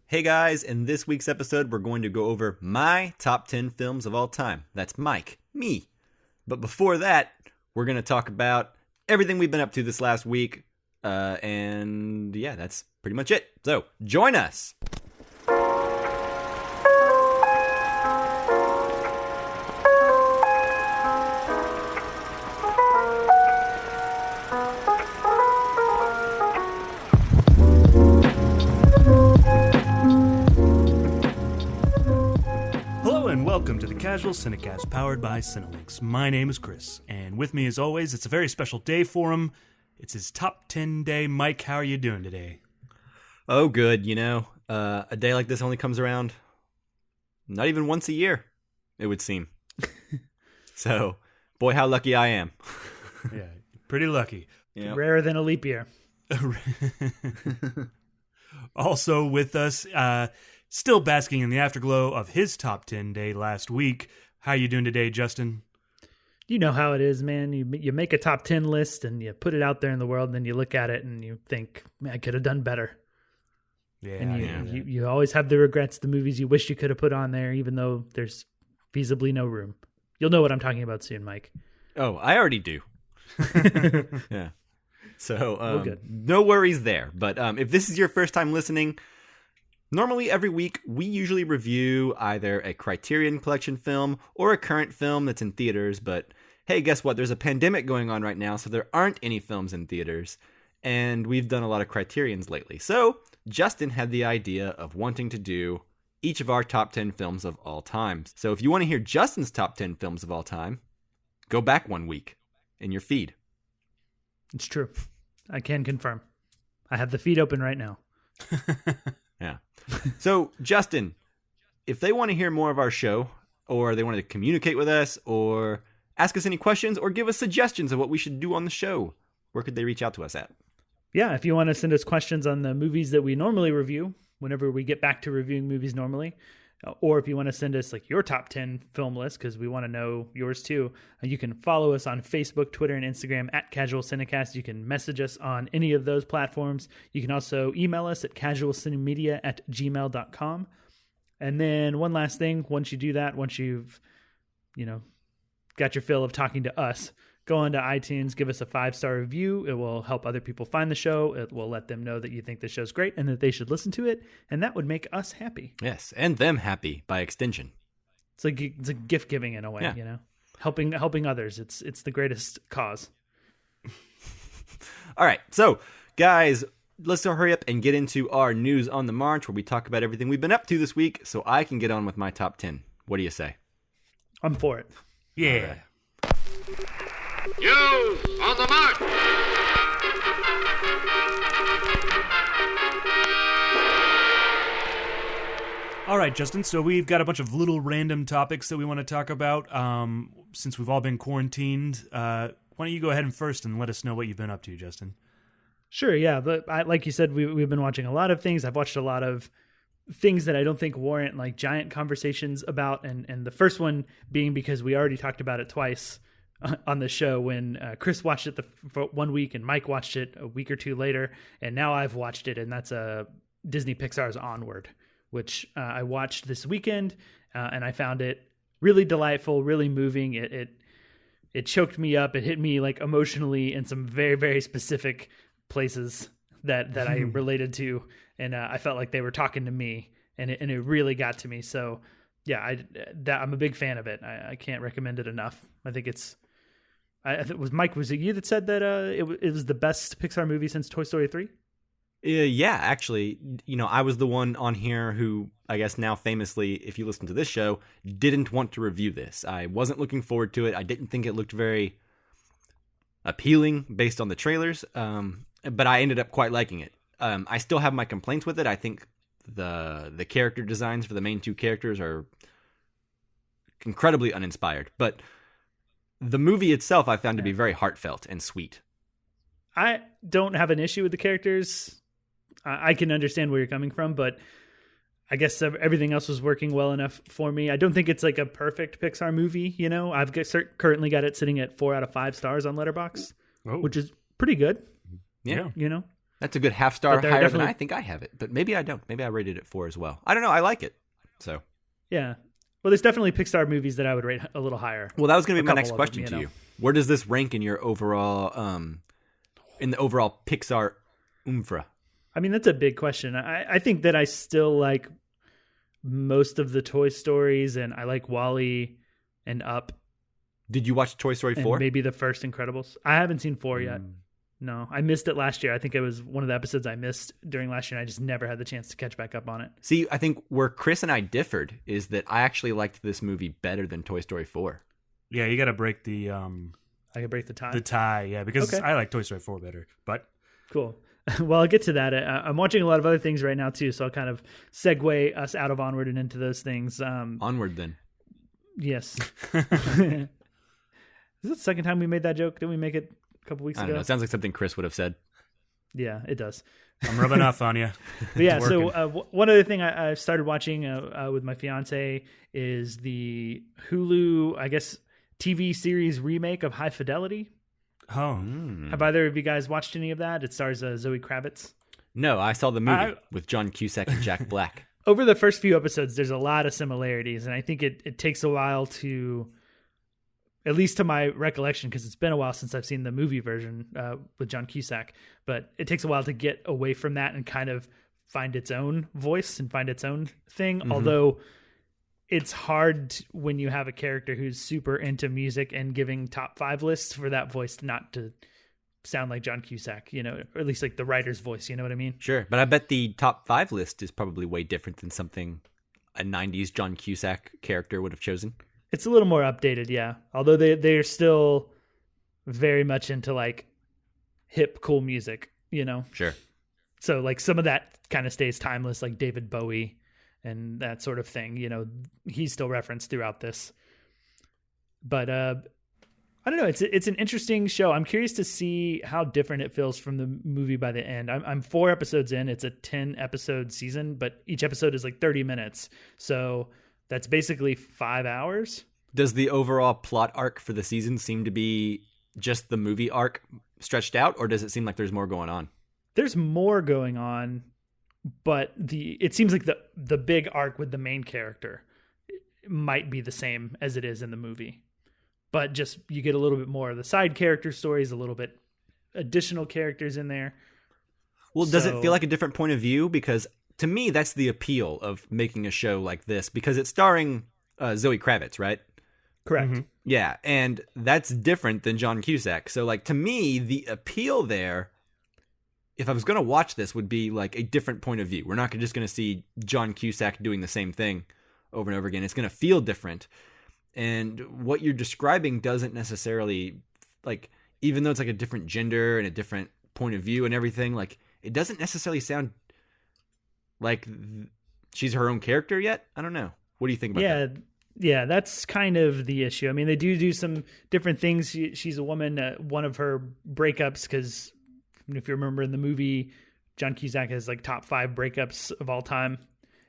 Hey guys, in this week's episode, we're going to go over my top 10 films of all time. That's Mike, me. But before that, we're going to talk about everything we've been up to this last week. And yeah, that's pretty much it. So, join us! Welcome to the Casual Cinecast, powered by Cinelinx. My name is Chris, and with me as always, it's a very special day for him. It's his top 10 day. Mike, how are you doing today? Oh, good. A day like this only comes around not even once a year, it would seem. So, boy, how lucky I am. Yeah, pretty lucky. Yep. Rarer than a leap year. Also with us, still basking in the afterglow of his top 10 day last week. How you doing today, Justin? You know how it is, man. You make a top 10 list and you put it out there in the world, and then you look at it and you think, man, I could have done better. Yeah, and you always have the regrets, the movies you wish you could have put on there, even though there's feasibly no room. You'll know what I'm talking about soon, Mike. Oh, I already do. Yeah. So, good. No worries there. But if this is your first time listening, normally every week we usually review either a Criterion Collection film or a current film that's in theaters. But hey, guess what? There's a pandemic going on right now, so there aren't any films in theaters. And we've done a lot of Criterions lately. So Justin had the idea of wanting to do each of our top 10 films of all time. So if you want to hear Justin's top 10 films of all time, go back 1 week in your feed. It's true. I can confirm. I have the feed open right now. Yeah. So, Justin, if they want to hear more of our show, or they want to communicate with us, or ask us any questions, or give us suggestions of what we should do on the show, where could they reach out to us at? Yeah, if you want to send us questions on the movies that we normally review, whenever we get back to reviewing movies normally, or if you want to send us like your top 10 film list, because we want to know yours too, you can follow us on Facebook, Twitter, and Instagram at Casual Cinecast. You can message us on any of those platforms. You can also email us at casualcinemedia@gmail.com. And then one last thing, once you do that, once you've, got your fill of talking to us, go on to iTunes, give us a 5-star review. It will help other people find the show. It will let them know that you think the show's great and that they should listen to it. And that would make us happy. Yes, and them happy by extension. It's a gift giving in a way, helping others. It's the greatest cause. All right, so guys, let's hurry up and get into our news on the march, where we talk about everything we've been up to this week, so I can get on with my top 10. What do you say? I'm for it. Yeah. Right. News on the march! All right, Justin, so we've got a bunch of little random topics that we want to talk about. Since we've all been quarantined, why don't you go ahead and first and let us know what you've been up to, Justin? Sure, yeah. But like you said, we've been watching a lot of things. I've watched a lot of things that I don't think warrant like giant conversations about. And the first one being because we already talked about it twice on the show when Chris watched it for 1 week and Mike watched it a week or two later. And now I've watched it, and that's Disney Pixar's Onward, which I watched this weekend, and I found it really delightful, really moving. It choked me up. It hit me like emotionally in some very, very specific places that I related to, and I felt like they were talking to me, and it really got to me. So yeah, I'm a big fan of it. I can't recommend it enough. I think was it you that said that it was the best Pixar movie since Toy Story 3? Yeah, actually, I was the one on here who, I guess now famously, if you listen to this show, didn't want to review this. I wasn't looking forward to it. I didn't think it looked very appealing based on the trailers, but I ended up quite liking it. I still have my complaints with it. I think the character designs for the main two characters are incredibly uninspired, but the movie itself I found to be very heartfelt and sweet. I don't have an issue with the characters. I can understand where you're coming from, but I guess everything else was working well enough for me. I don't think it's like a perfect Pixar movie. I've currently got it sitting at 4 out of 5 stars on Letterboxd, which is pretty good. Yeah. That's a good half star But there are higher than definitely- I think I have it. But maybe I don't. Maybe I rated it 4 as well. I don't know. I like it. So, Yeah. Well, there's definitely Pixar movies that I would rate a little higher. well, that was going to be A my next couple of question them, to you you. know. Where does this rank in your overall, in the overall Pixar oeuvre? I mean, that's a big question. I think that I still like most of the Toy Stories, and I like Wall-E and Up, Did you watch Toy Story and 4? maybe the first Incredibles. I haven't seen 4 yet. No, I missed it last year. I think it was one of the episodes I missed during last year, and I just never had the chance to catch back up on it. See, I think where Chris and I differed is that I actually liked this movie better than Toy Story 4. Yeah, you got to break the I could break the tie. tie. Yeah, because Okay. I like Toy Story 4 better. But Cool. Well, I'll get to that. I'm watching a lot of other things right now, too, so I'll kind of segue us out of Onward and into those things. Onward, then. Yes. Is it the second time we made that joke? Didn't we make it a couple weeks I ago? don't know. It sounds like something Chris would have said. Yeah, it does. I'm rubbing off on you. But yeah, It's so working. one other thing I started watching with my fiance is the Hulu, I guess, TV series remake of High Fidelity. Oh, Have either of you guys watched any of that? It stars Zoe Kravitz. No, I saw the movie I- with John Cusack and Jack Black. Over the first few episodes, there's a lot of similarities, and I think it takes a while to, at least to my recollection, because it's been a while since I've seen the movie version with John Cusack, but it takes a while to get away from that and kind of find its own voice and find its own thing. Although it's hard when you have a character who's super into music and giving top 5 lists for that voice not to sound like John Cusack, you know, or at least like the writer's voice, you know what I mean? Sure, but I bet the top 5 list is probably way different than something a 90s John Cusack character would have chosen. It's a little more updated, yeah. Although they're still very much into like hip, cool music, you know? Sure. So like some of that kind of stays timeless, like David Bowie and that sort of thing, you know, he's still referenced throughout this. But I don't know, it's an interesting show. I'm curious to see how different it feels from the movie by the end. I'm 4 episodes in. It's a 10 episode season, but each episode is like 30 minutes. So that's basically 5 hours. Does the overall plot arc for the season seem to be just the movie arc stretched out, or does it seem like there's more going on? There's more going on, but it seems like the big arc with the main character might be the same as it is in the movie. But just you get a little bit more of the side character stories, a little bit additional characters in there. Well, does it So- feel like a different point of view? Because to me, that's the appeal of making a show like this, because it's starring Zoe Kravitz, right? Correct. Yeah, and that's different than John Cusack. So, like, to me, the appeal there, if I was going to watch this, would be like a different point of view. We're not just going to see John Cusack doing the same thing over and over again. It's going to feel different. And what you're describing doesn't necessarily, like, even though it's like a different gender and a different point of view and everything, like, it doesn't necessarily sound like she's her own character yet. I don't know. What do you think about that? Yeah, that's kind of the issue. I mean, they do some different things. She's a woman. One of her breakups, because if you remember in the movie, John Cusack has like top 5 breakups of all time,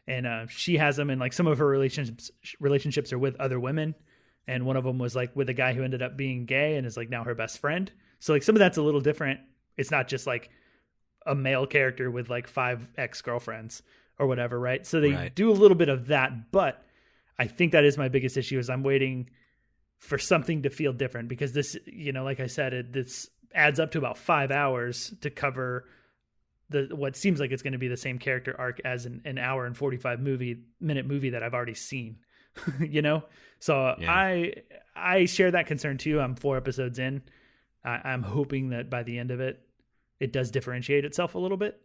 and she has them. And like some of her relationships are with other women, and one of them was like with a guy who ended up being gay and is like now her best friend. So like some of that's a little different. It's not just like a male character with like 5 ex-girlfriends or whatever, right? So they do a little bit of that, but I think that is my biggest issue is I'm waiting for something to feel different, because this, you know, like I said, this adds up to about 5 hours to cover what seems like it's going to be the same character arc as an hour and 45-minute movie that I've already seen, you know? So yeah. I share that concern too. I'm 4 episodes in. I'm hoping that by the end of it, it does differentiate itself a little bit.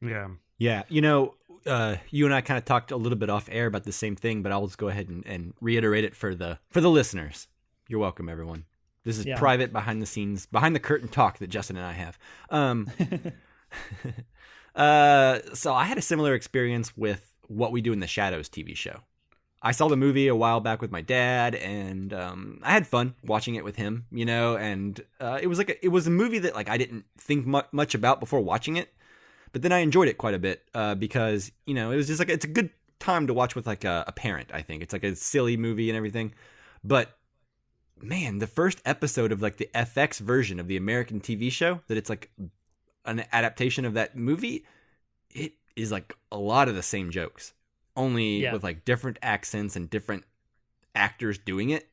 Yeah. Yeah, you know, you and I kind of talked a little bit off air about the same thing, but I'll just go ahead and reiterate it for the listeners. You're welcome, everyone. This is private, behind the scenes, behind the curtain talk that Justin and I have. So I had a similar experience with What We Do in the Shadows TV show. I saw the movie a while back with my dad, and I had fun watching it with him, you know, and it was a movie that like I didn't think much about before watching it. But then I enjoyed it quite a bit because, you know, it was just like, it's a good time to watch with like a parent, I think. It's like a silly movie and everything. But man, the first episode of like the FX version of the American TV show, that it's like an adaptation of that movie, it is like a lot of the same jokes, only with like different accents and different actors doing it.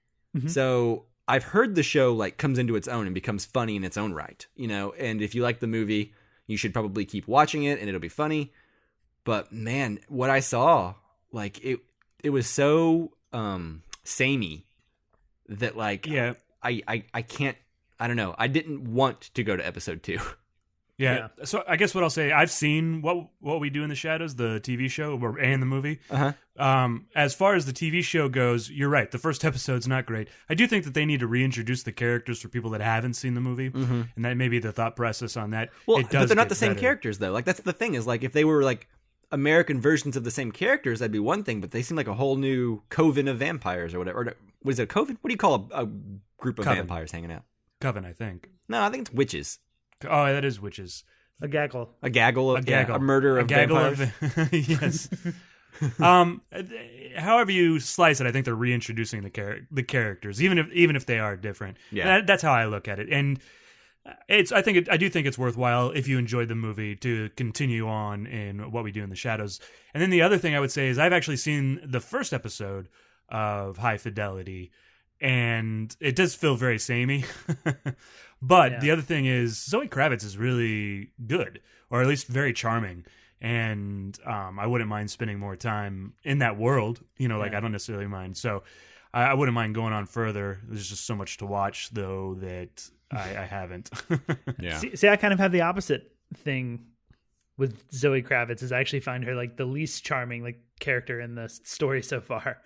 So I've heard the show like comes into its own and becomes funny in its own right, you know, and if you like the movie, you should probably keep watching it and it'll be funny. But man, what I saw, like it was so samey that like I can't, I don't know. I didn't want to go to episode 2. Yeah. So I guess what I'll say, I've seen what we do in the shadows, the TV show and the movie. As far as the TV show goes, you're right. The first episode's not great. I do think that they need to reintroduce the characters for people that haven't seen the movie, and that may be the thought process on that. Well, but they're not the same characters though. Like that's the thing is like if they were like American versions of the same characters, that'd be one thing. But they seem like a whole new coven of vampires or whatever. Or, was it a coven? What do you call a group of vampires hanging out? Coven, I think. No, I think it's witches. Oh, that is witches. A gaggle. A gaggle of a murder of vampires. Yes. However you slice it, I think they're reintroducing the characters, even if they are different. Yeah, that's how I look at it, and I do think it's worthwhile if you enjoyed the movie to continue on in what we do in the shadows. And then the other thing I would say is I've actually seen the first episode of High Fidelity, and it does feel very samey. But the other thing is Zoe Kravitz is really good, or at least very charming. And I wouldn't mind spending more time in that world. You know, like I don't necessarily mind. So I wouldn't mind going on further. There's just so much to watch, though, that I haven't. See, I kind of have the opposite thing with Zoe Kravitz. Is I actually find her like the least charming like character in the story so far.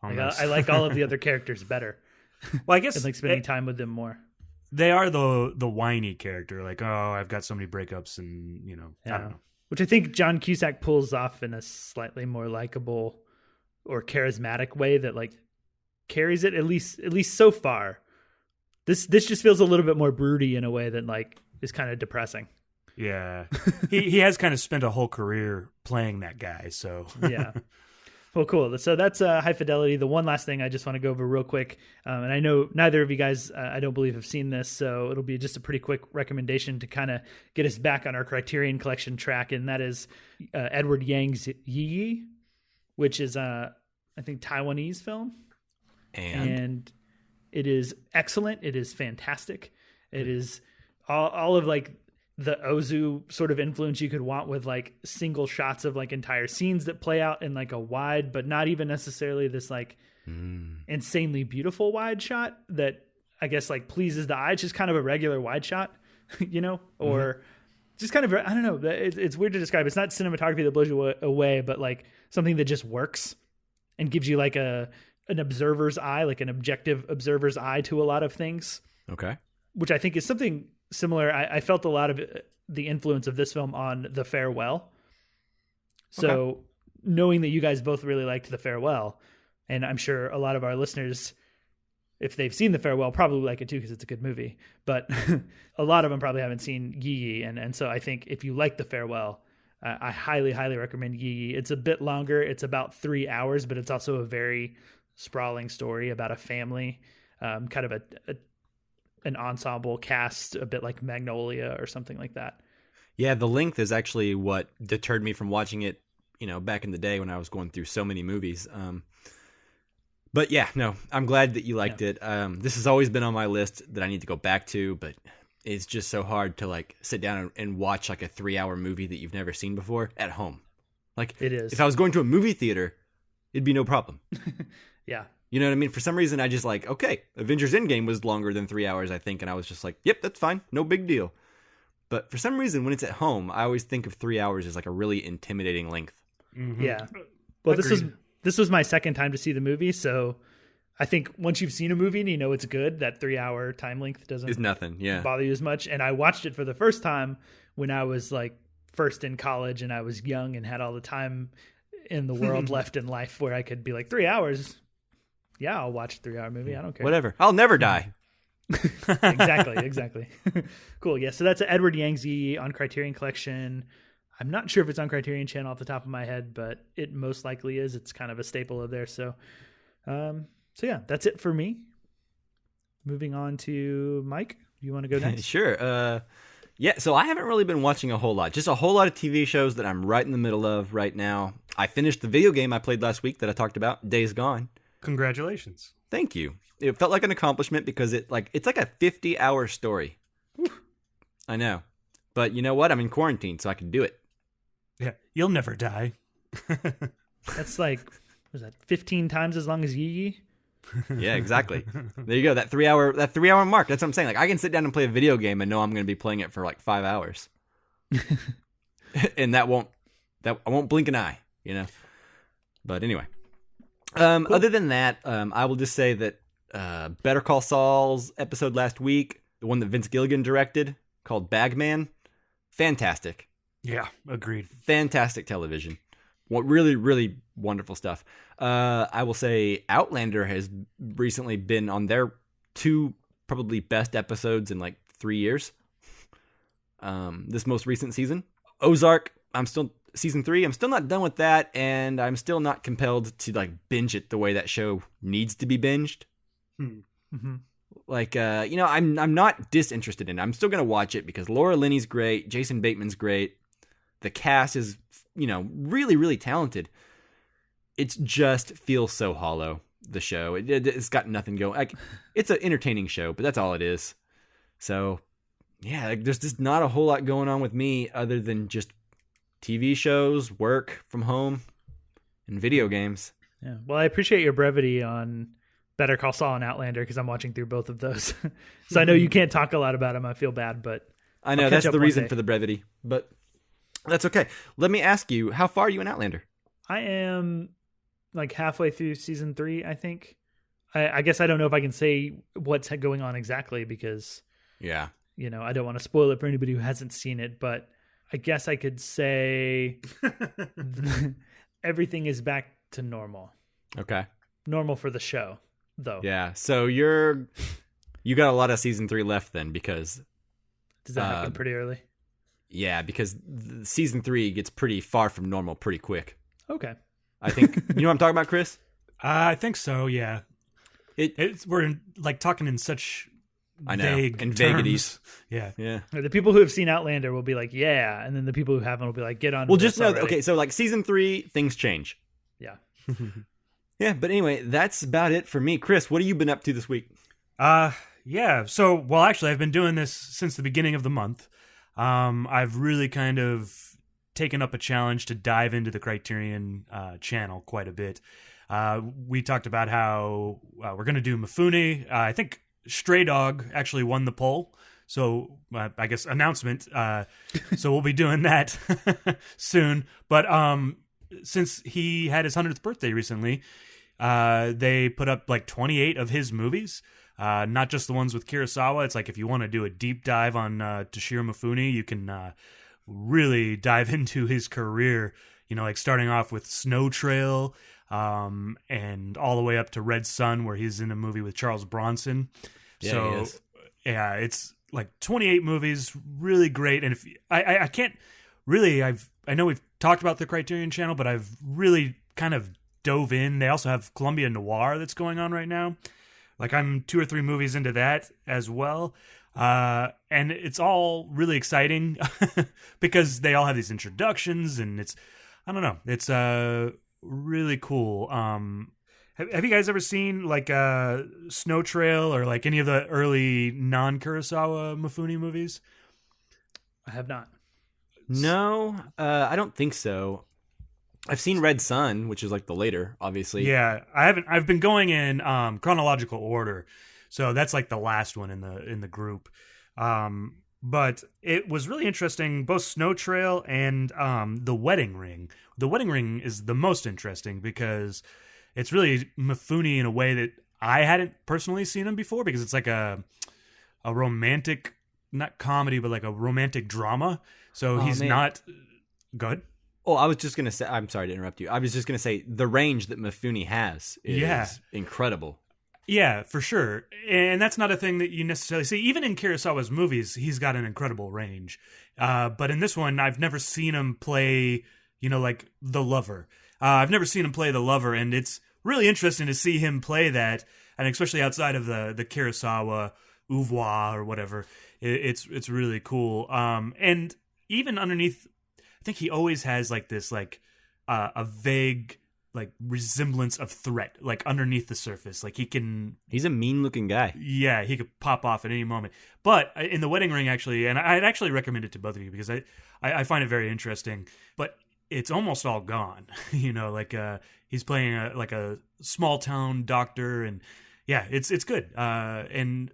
Like, I like all of the other characters better. Well, I guess and like spending time with them more. They are the whiny character, like, oh, I've got so many breakups, and you know, I don't know. Which I think John Cusack pulls off in a slightly more likable or charismatic way that like carries it at least so far. This just feels a little bit more broody in a way that like is kind of depressing. Yeah, he has kind of spent a whole career playing that guy, so yeah. Well, cool. So that's High Fidelity. The one last thing I just want to go over real quick, and I know neither of you guys, I don't believe, have seen this, so it'll be just a pretty quick recommendation to kind of get us back on our Criterion Collection track, and that is Edward Yang's Yi Yi, which is, I think, Taiwanese film. And it is excellent. It is fantastic. It is all of, like, the Ozu sort of influence you could want with like single shots of like entire scenes that play out in like a wide, but not even necessarily this like insanely beautiful wide shot that I guess like pleases the eye. It's just kind of a regular wide shot, you know, or just kind of, I don't know. It's weird to describe. It's not cinematography that blows you away, but like something that just works and gives you like an observer's eye, like an objective observer's eye to a lot of things. Okay. Which I think is something similar. I felt a lot of the influence of this film on The Farewell. So knowing that you guys both really liked The Farewell, and I'm sure a lot of our listeners, if they've seen The Farewell, probably like it too because it's a good movie. But a lot of them probably haven't seen Yi Yi. And so I think if you like The Farewell, I highly, highly recommend Yi Yi. It's a bit longer. It's about 3 hours, but it's also a very sprawling story about a family, kind of an ensemble cast, a bit like Magnolia or something like that. Yeah, the length is actually what deterred me from watching it, you know, back in the day when I was going through so many movies. But yeah, no, I'm glad that you liked it. This has always been on my list that I need to go back to, but it's just so hard to like sit down and watch like a 3-hour movie that you've never seen before at home. Like it is. If I was going to a movie theater, it'd be no problem. Yeah. You know what I mean? For some reason, I just like, okay, Avengers Endgame was longer than 3 hours, I think. And I was just like, yep, that's fine. No big deal. But for some reason, when it's at home, I always think of 3 hours as like a really intimidating length. Mm-hmm. Yeah. Well, this was my second time to see the movie. So I think once you've seen a movie and you know it's good, that 3 hour time length doesn't bother you as much. And I watched it for the first time when I was like first in college and I was young and had all the time in the world left in life where I could be like 3 hours. Yeah, I'll watch a 3 hour movie. I don't care. Whatever. I'll never die. Exactly. Cool. Yeah. So that's Edward Yang's Yi Yi on Criterion Collection. I'm not sure if it's on Criterion Channel off the top of my head, but it most likely is. It's kind of a staple of theirs. So yeah, that's it for me. Moving on to Mike. Do you want to go next? Sure. Yeah, so I haven't really been watching a whole lot. Just a whole lot of TV shows that I'm right in the middle of right now. I finished the video game I played last week that I talked about, Days Gone. Congratulations. Thank you. It felt like an accomplishment because it's like a 50-hour story. I know. But you know what? I'm in quarantine, so I can do it. Yeah, you'll never die. That's like, was that 15 times as long as Yi Yi? Yeah, exactly. There you go. That 3-hour mark. That's what I'm saying. Like, I can sit down and play a video game and know I'm going to be playing it for like 5 hours, and I won't blink an eye, you know. But anyway, cool. Other than that, I will just say that Better Call Saul's episode last week, the one that Vince Gilligan directed, called Bagman, fantastic. Yeah, agreed. Fantastic television. What really, really wonderful stuff. I will say Outlander has recently been on their 2 probably best episodes in like 3 years. This most recent season. Ozark, season 3, I'm still not done with that, and I'm still not compelled to like binge it the way that show needs to be binged. Mm-hmm. Like, I'm not disinterested in it. I'm still going to watch it because Laura Linney's great. Jason Bateman's great. The cast is, really, really talented. It just feels so hollow, the show. It's got nothing going. Like, it's an entertaining show, but that's all it is. So, yeah, like, there's just not a whole lot going on with me other than just TV shows, work from home, and video games. Yeah. Well, I appreciate your brevity on Better Call Saul and Outlander because I'm watching through both of those. So I know you can't talk a lot about them. I feel bad, but I know that's the reason for the brevity, but that's okay. Let me ask you, how far are you in Outlander? I am like halfway through season 3, I think. I guess I don't know if I can say what's going on exactly because, yeah, I don't want to spoil it for anybody who hasn't seen it, but I guess I could say everything is back to normal. Okay. Normal for the show, though. Yeah. So you got a lot of season 3 left then, because does that happen pretty early? Yeah, because season 3 gets pretty far from normal pretty quick. Okay. I think you know what I'm talking about, Chris? I think so. Yeah. We're talking in such vague and terms. vagaries. Yeah. The people who have seen Outlander will be like, yeah, and then the people who haven't will be like, get on. Well, just know, okay, so like season 3, things change. Yeah. Yeah, but anyway, that's about it for me. Chris, what have you been up to this week? Yeah. So, well, actually, I've been doing this since the beginning of the month. I've really kind of taken up a challenge to dive into the Criterion channel quite a bit. We talked about how we're going to do Mifune. I think Stray Dog actually won the poll. So I guess announcement. So we'll be doing that soon. But since he had his 100th birthday recently, they put up like 28 of his movies. Not just the ones with Kurosawa. It's like if you want to do a deep dive on Toshiro Mifune, you can really dive into his career. Like starting off with Snow Trail, and all the way up to Red Sun, where he's in a movie with Charles Bronson. Yeah, so, he is. Yeah, it's like 28 movies, really great. And if I can't really, I know we've talked about the Criterion Channel, but I've really kind of dove in. They also have Columbia Noir that's going on right now. Like I'm 2 or 3 movies into that as well. And it's all really exciting because they all have these introductions and it's really cool. Have you guys ever seen like Snow Trail or like any of the early non-Kurosawa Mifune movies? I have not. No, I don't think so. I've seen Red Sun, which is like the later, obviously. Yeah, I haven't. I've been going in chronological order, so that's like the last one in the group. But it was really interesting, both Snow Trail and The Wedding Ring. The Wedding Ring is the most interesting because it's really Mifune in a way that I hadn't personally seen him before, because it's like a romantic, not comedy, but like a romantic drama. So he's not good. Oh, I was just going to say, I'm sorry to interrupt you. I was just going to say the range that Mifune has is incredible. Yeah, for sure. And that's not a thing that you necessarily see. Even in Kurosawa's movies, he's got an incredible range. But in this one, I've never seen him play, like the lover. I've never seen him play the lover, and it's really interesting to see him play that, and especially outside of the Kurosawa oeuvre or whatever. It's really cool. And even underneath, I think he always has like this like a vague like resemblance of threat like underneath the surface. Like he's a mean looking guy. Yeah, he could pop off at any moment. But in The Wedding Ring, actually, and I'd actually recommend it to both of you because I find it very interesting. But it's almost all gone. Like he's playing a small town doctor, and yeah, it's good. And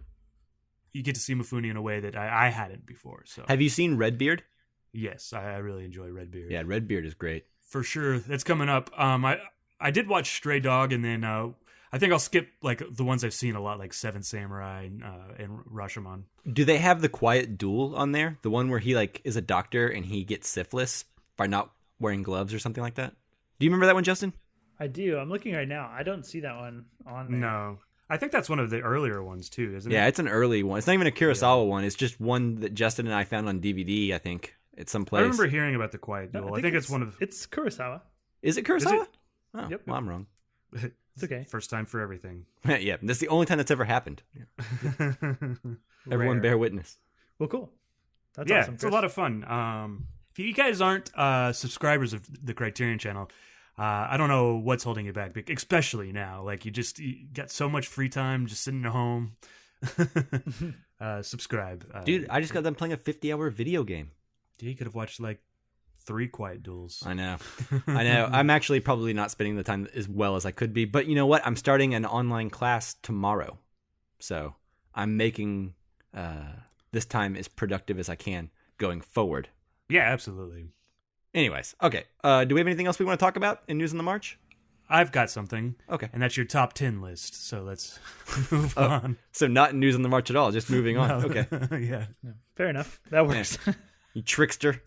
you get to see Mifune in a way that I hadn't before. So have you seen Redbeard? Yes, I really enjoy Redbeard. Yeah, Redbeard is great. For sure. That's coming up. I did watch Stray Dog, and then I think I'll skip like the ones I've seen a lot, like Seven Samurai and Rashomon. Do they have The Quiet Duel on there? The one where he like is a doctor and he gets syphilis by not wearing gloves or something like that? Do you remember that one, Justin? I do. I'm looking right now. I don't see that one on there. No. I think that's one of the earlier ones too, isn't it? Yeah, it's an early one. It's not even a Kurosawa one. It's just one that Justin and I found on DVD, I think, at some place. I remember hearing about The Quiet Duel. No, I think it's one of... It's Kurosawa. Is it Kurosawa? Is it? Oh, Yep. Well, I'm wrong. It's okay. First time for everything. Yeah, that's the only time that's ever happened. Yeah. Everyone bear witness. Well, cool. That's yeah, awesome. It's a lot of fun. If you guys aren't subscribers of the Criterion Channel, I don't know what's holding you back, especially now. Like you got so much free time just sitting at home. Subscribe. Dude, I just got done playing a 50-hour video game. You could have watched like 3 Quiet Duels. I know. I'm actually probably not spending the time as well as I could be. But you know what? I'm starting an online class tomorrow. So I'm making this time as productive as I can going forward. Yeah, absolutely. Anyways, okay. Do we have anything else we want to talk about in News on the March? I've got something. Okay. And that's your top 10 list. So let's move on. So not News on the March at all, just moving on. No. Okay. Yeah. Fair enough. That works. Yeah. You trickster.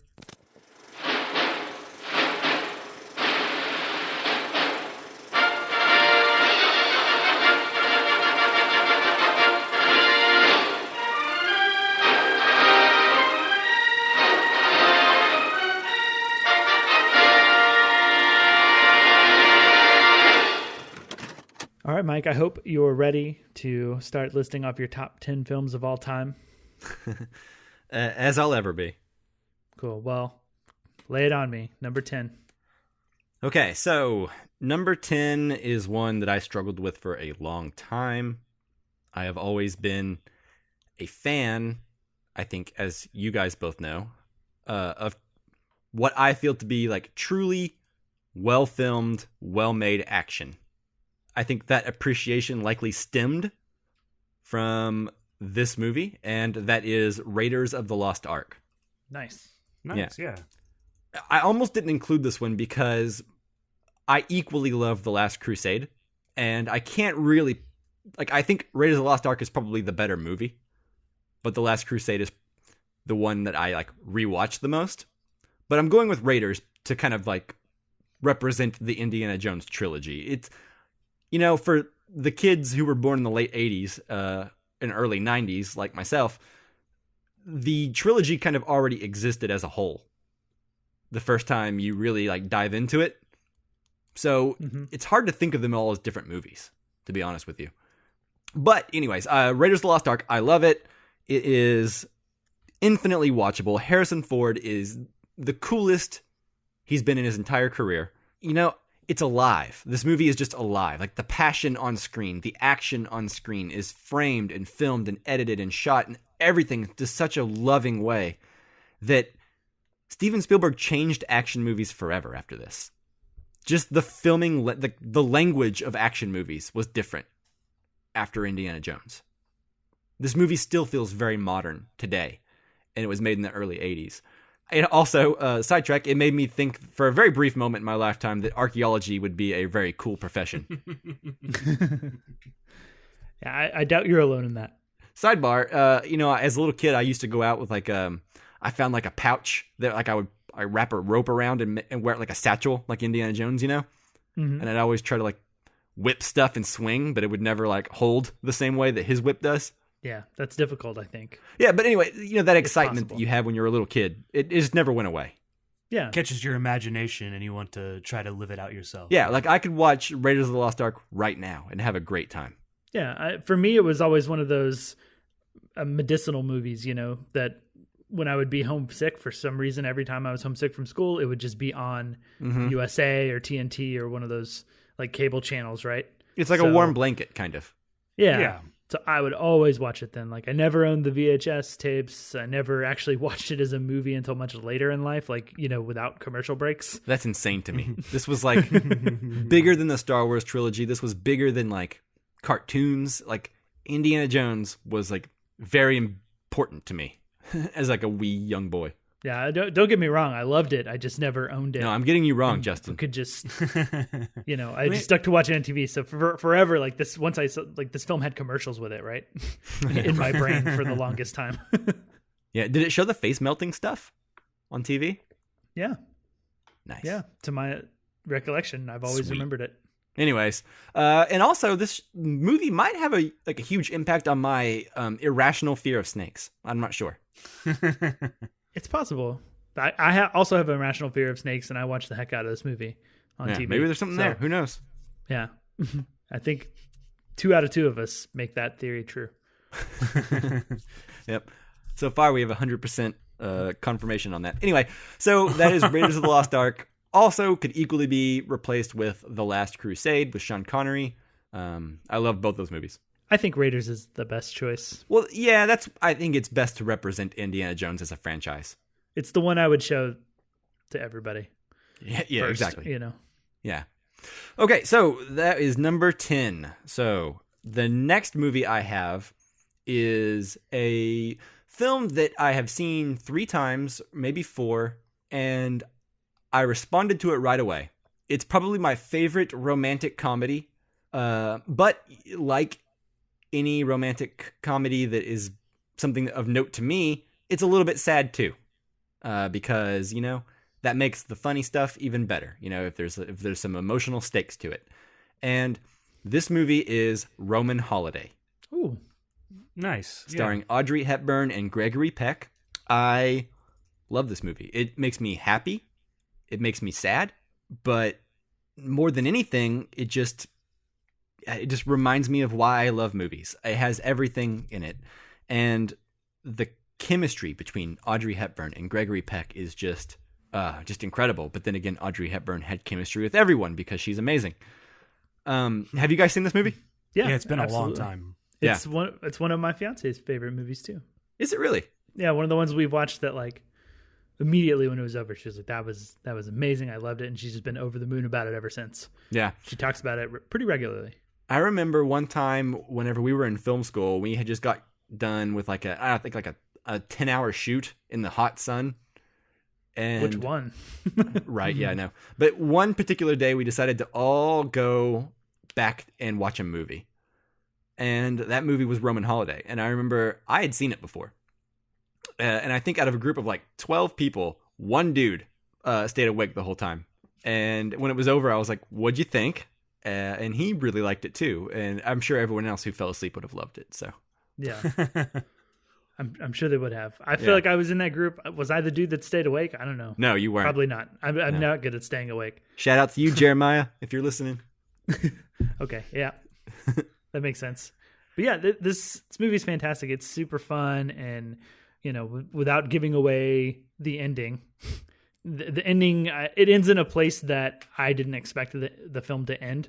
All right, Mike, I hope you're ready to start listing off your top 10 films of all time. As I'll ever be. Cool. Well, lay it on me. Number 10. Okay, so number 10 is one that I struggled with for a long time. I have always been a fan, I think, as you guys both know, of what I feel to be like truly well-filmed, well-made action. I think that appreciation likely stemmed from this movie, and that is Raiders of the Lost Ark. Nice. Yeah. I almost didn't include this one because I equally love The Last Crusade, and I can't really... I think Raiders of the Lost Ark is probably the better movie, but The Last Crusade is the one that I rewatch the most. But I'm going with Raiders to kind of represent the Indiana Jones trilogy. It's... for the kids who were born in the late 80s and early 90s, like myself, the trilogy kind of already existed as a whole the first time you really dive into it. So It's hard to think of them all as different movies, to be honest with you. But anyways, Raiders of the Lost Ark, I love it. It is infinitely watchable. Harrison Ford is the coolest he's been in his entire career. It's alive. This movie is just alive. The passion on screen, the action on screen is framed and filmed and edited and shot and everything to such a loving way that Steven Spielberg changed action movies forever after this. Just the filming, the language of action movies was different after Indiana Jones. This movie still feels very modern today, and it was made in the early 80s. It also, sidetrack, it made me think for a very brief moment in my lifetime that archaeology would be a very cool profession. Yeah, I doubt you're alone in that. Sidebar, as a little kid, I used to go out with I found a pouch that I wrap a rope around and wear it like a satchel, like Indiana Jones, And I'd always try to whip stuff and swing, but it would never hold the same way that his whip does. Yeah, that's difficult, I think. Yeah, but anyway, that excitement that you have when you're a little kid, it just never went away. Yeah. Catches your imagination and you want to try to live it out yourself. Yeah, I could watch Raiders of the Lost Ark right now and have a great time. Yeah, for me, it was always one of those medicinal movies, that when I would be homesick for some reason, every time I was homesick from school, it would just be on USA or TNT or one of those like cable channels, right? It's like a warm blanket, kind of. Yeah. So I would always watch it then. Like I never owned the VHS tapes. I never actually watched it as a movie until much later in life, like, without commercial breaks. That's insane to me. This was like bigger than the Star Wars trilogy. This was bigger than like cartoons. Like Indiana Jones was like very important to me as like a wee young boy. Yeah, don't get me wrong. I loved it. I just never owned it. No, I'm getting you wrong, Justin. Could just, I just stuck to watching on TV. So forever, like this, once I saw, like this film had commercials with it, right? In my brain for the longest time. Yeah. Did it show the face melting stuff on TV? Yeah. Nice. Yeah. To my recollection, I've always remembered it. Anyways, and also this movie might have a huge impact on my irrational fear of snakes. I'm not sure. It's possible. I also have an irrational fear of snakes, and I watched the heck out of this movie on TV. Maybe there's something there. Who knows? Yeah. I think 2 out of 2 of us make that theory true. Yep. So far, we have 100% confirmation on that. Anyway, so that is Raiders of the Lost Ark. Also could equally be replaced with The Last Crusade with Sean Connery. I love both those movies. I think Raiders is the best choice. Well, yeah, I think it's best to represent Indiana Jones as a franchise. It's the one I would show to everybody. Yeah, first, exactly. Yeah. Okay, so that is number 10. So the next movie I have is a film that I have seen 3 times, maybe 4, and I responded to it right away. It's probably my favorite romantic comedy, but like any romantic comedy that is something of note to me, it's a little bit sad too, because that makes the funny stuff even better. If there's some emotional stakes to it, and this movie is Roman Holiday. Ooh, nice, starring Audrey Hepburn and Gregory Peck. I love this movie. It makes me happy. It makes me sad, but more than anything, it just reminds me of why I love movies. It has everything in it. And the chemistry between Audrey Hepburn and Gregory Peck is just incredible. But then again, Audrey Hepburn had chemistry with everyone because she's amazing. Have you guys seen this movie? Yeah, it's been absolutely. a long time. It's one of my fiance's favorite movies too. Is it really? Yeah, one of the ones we've watched that like immediately when it was over, she was like, that was amazing. I loved it. And she's just been over the moon about it ever since. Yeah. She talks about it pretty regularly. I remember one time whenever we were in film school, we had just got done with a 10-hour shoot in the hot sun. And which one? Right. Yeah, I know. But one particular day we decided to all go back and watch a movie. And that movie was Roman Holiday. And I remember I had seen it before. And I think out of a group of like 12 people, one dude stayed awake the whole time. And when it was over, I was like, what'd you think? And he really liked it too. And I'm sure everyone else who fell asleep would have loved it. So yeah, I'm sure they would have. I feel like I was in that group. Was I the dude that stayed awake? I don't know. No, you weren't. Probably not. I'm not good at staying awake. Shout out to you, Jeremiah, if you're listening. Okay. Yeah, that makes sense. But yeah, this movie is fantastic. It's super fun. And, without giving away the ending, the ending, it ends in a place that I didn't expect the film to end.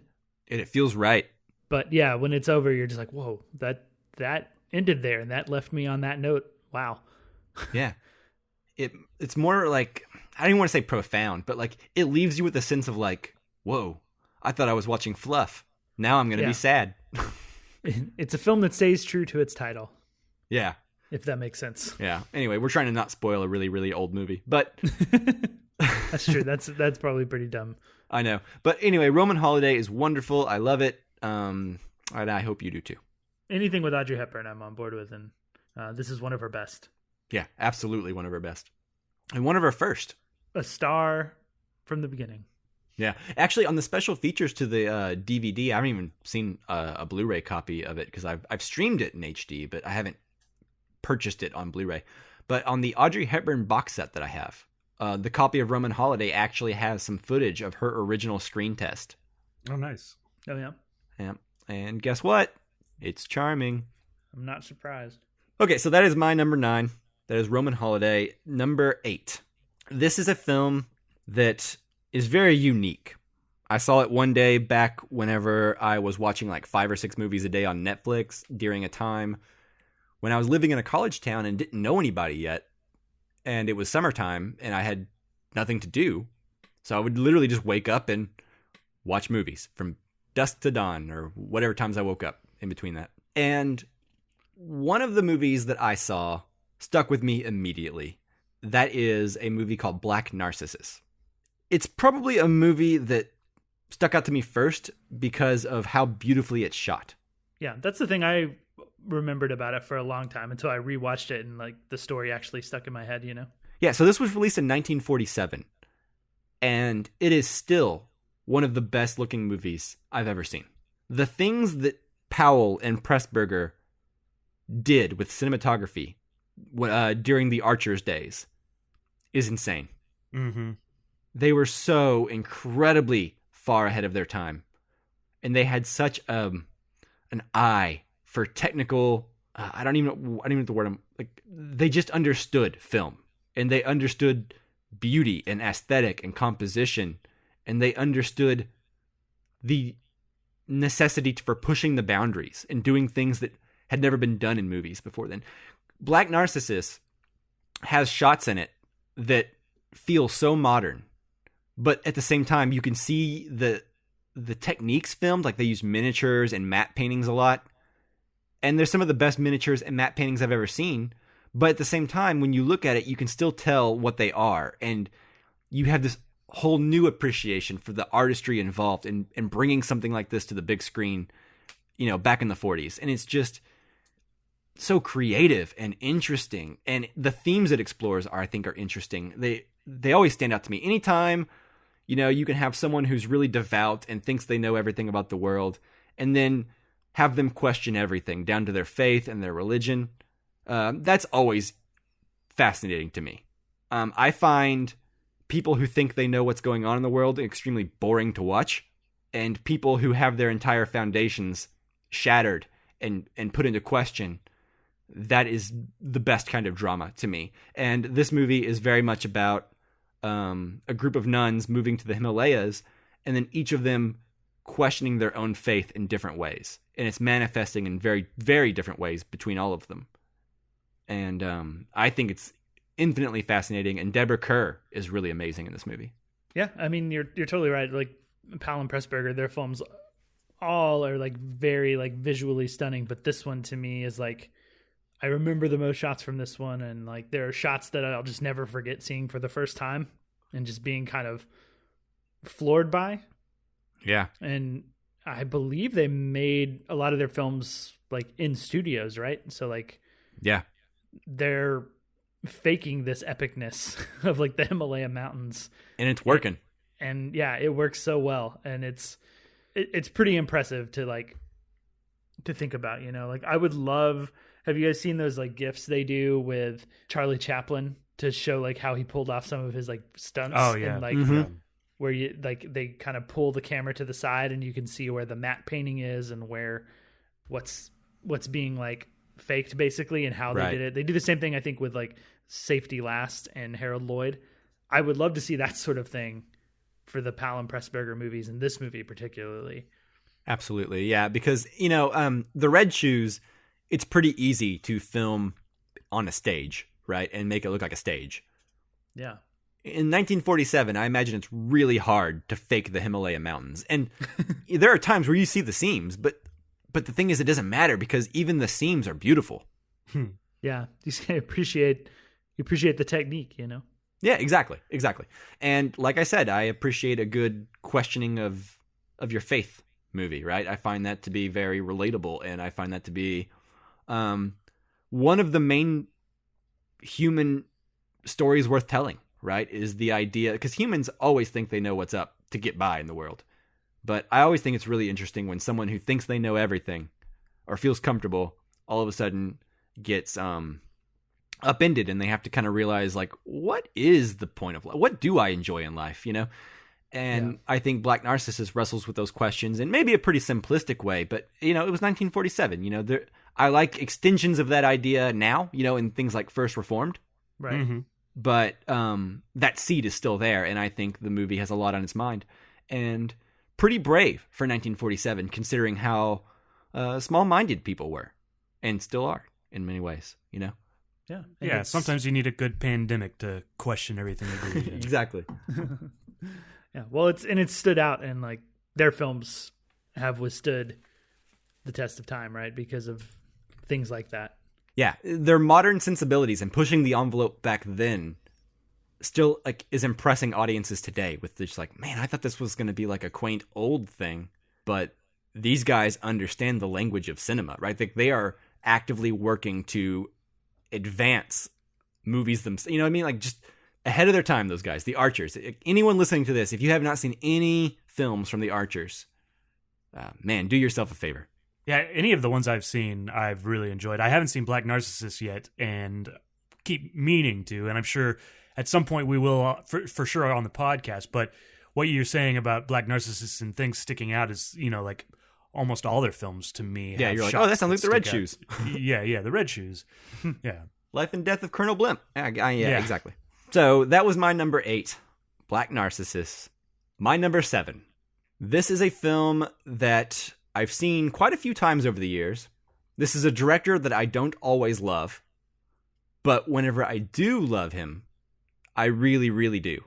And it feels right. But yeah, when it's over, you're just like, whoa, that ended there. And that left me on that note. Wow. Yeah. It's more like, I don't even want to say profound, but like it leaves you with a sense of like, whoa, I thought I was watching fluff. Now I'm going to be sad. It's a film that stays true to its title. Yeah. If that makes sense. Yeah. Anyway, we're trying to not spoil a really, really old movie, but that's true. That's probably pretty dumb. I know. But anyway, Roman Holiday is wonderful. I love it. And I hope you do too. Anything with Audrey Hepburn, I'm on board with. And this is one of her best. Yeah, absolutely one of her best. And one of her first. A star from the beginning. Yeah. Actually, on the special features to the DVD, I haven't even seen a Blu-ray copy of it because I've streamed it in HD, but I haven't purchased it on Blu-ray. But on the Audrey Hepburn box set that I have, the copy of Roman Holiday actually has some footage of her original screen test. Oh, nice. Oh, yeah. Yeah. And guess what? It's charming. I'm not surprised. Okay, so that is my number 9. That is Roman Holiday. Number 8. This is a film that is very unique. I saw it one day back whenever I was watching like 5 or 6 movies a day on Netflix during a time when I was living in a college town and didn't know anybody yet. And it was summertime and I had nothing to do. So I would literally just wake up and watch movies from dusk to dawn or whatever times I woke up in between that. And one of the movies that I saw stuck with me immediately. That is a movie called Black Narcissus. It's probably a movie that stuck out to me first because of how beautifully it's shot. Yeah, that's the thing I remembered about it for a long time until I rewatched it and like the story actually stuck in my head, you know? Yeah, so this was released in 1947, and it is still one of the best looking movies I've ever seen. The things that Powell and Pressburger did with cinematography during the Archers days is insane. Mm-hmm. They were so incredibly far ahead of their time, and they had such an eye for technical. I don't even know the word. They just understood film, and they understood beauty and aesthetic and composition, and they understood the necessity for pushing the boundaries and doing things that had never been done in movies before then. Black Narcissus has shots in it that feel so modern, but at the same time, you can see the techniques filmed. Like they use miniatures and matte paintings a lot. And there's some of the best miniatures and matte paintings I've ever seen. But at the same time, when you look at it, you can still tell what they are. And you have this whole new appreciation for the artistry involved in bringing something like this to the big screen, you know, back in the 40s. And it's just so creative and interesting. And the themes it explores I think are interesting. They always stand out to me. Anytime, you know, you can have someone who's really devout and thinks they know everything about the world, and then have them question everything down to their faith and their religion. That's always fascinating to me. I find people who think they know what's going on in the world extremely boring to watch, and people who have their entire foundations shattered and put into question, that is the best kind of drama to me. And this movie is very much about a group of nuns moving to the Himalayas, and then each of them questioning their own faith in different ways. And it's manifesting in very, very different ways between all of them. And I think it's infinitely fascinating, and Deborah Kerr is really amazing in this movie. Yeah, I mean, you're totally right. Like Powell and Pressburger, their films all are like very like visually stunning, but this one to me is like, I remember the most shots from this one, and like there are shots that I'll just never forget seeing for the first time and just being kind of floored by. Yeah. And I believe they made a lot of their films like in studios, right? So like, yeah, they're faking this epicness of like the Himalaya mountains, and it's working. And yeah, it works so well, and it's pretty impressive to think about, you know. Like I would love, have you guys seen those like GIFs they do with Charlie Chaplin to show like how he pulled off some of his like stunts? Oh yeah. And like where you like they kind of pull the camera to the side and you can see where the matte painting is and where what's being like faked basically, and how they did it. They do the same thing I think with like Safety Last and Harold Lloyd. I would love to see that sort of thing for the Powell and Pressburger movies, and this movie particularly. Absolutely, yeah, because you know, the Red Shoes, it's pretty easy to film on a stage, right, and make it look like a stage. Yeah. In 1947, I imagine it's really hard to fake the Himalaya mountains, and there are times where you see the seams, but the thing is, it doesn't matter because even the seams are beautiful. Yeah, you just appreciate the technique, you know. Yeah, exactly. And like I said, I appreciate a good questioning of your faith movie, right? I find that to be very relatable, and I find that to be one of the main human stories worth telling, right? Is the idea, because humans always think they know what's up to get by in the world. But I always think it's really interesting when someone who thinks they know everything or feels comfortable all of a sudden gets upended, and they have to kind of realize, like, what is the point of life? What do I enjoy in life, you know? And I think Black Narcissus wrestles with those questions in maybe a pretty simplistic way, but, it was 1947. I like extensions of that idea now, in things like First Reformed. Right. Mm-hmm. But that seed is still there, and I think the movie has a lot on its mind. And pretty brave for 1947, considering how small-minded people were, and still are in many ways, Yeah. Yeah, sometimes you need a good pandemic to question everything you believe in. Exactly. Yeah. Well, it stood out, and like their films have withstood the test of time, right? Because of things like that. Yeah, their modern sensibilities and pushing the envelope back then still like is impressing audiences today with just like, man, I thought this was going to be like a quaint old thing, but these guys understand the language of cinema, right? They are actively working to advance movies themselves. You know what I mean? Like just ahead of their time, those guys, the Archers. Anyone listening to this, if you have not seen any films from the Archers, man, do yourself a favor. Yeah, any of the ones I've seen, I've really enjoyed. I haven't seen Black Narcissus yet, and keep meaning to, and I'm sure at some point we will, for sure, on the podcast. But what you're saying about Black Narcissus and things sticking out is, like almost all their films to me. Yeah, you're like, oh, that sounds like the Red Shoes. Yeah, the Red Shoes. Yeah. Life and Death of Colonel Blimp. Yeah, exactly. So that was my number 8, Black Narcissus. My number 7. This is a film that I've seen quite a few times over the years. This is a director that I don't always love, but whenever I do love him, I really, really do.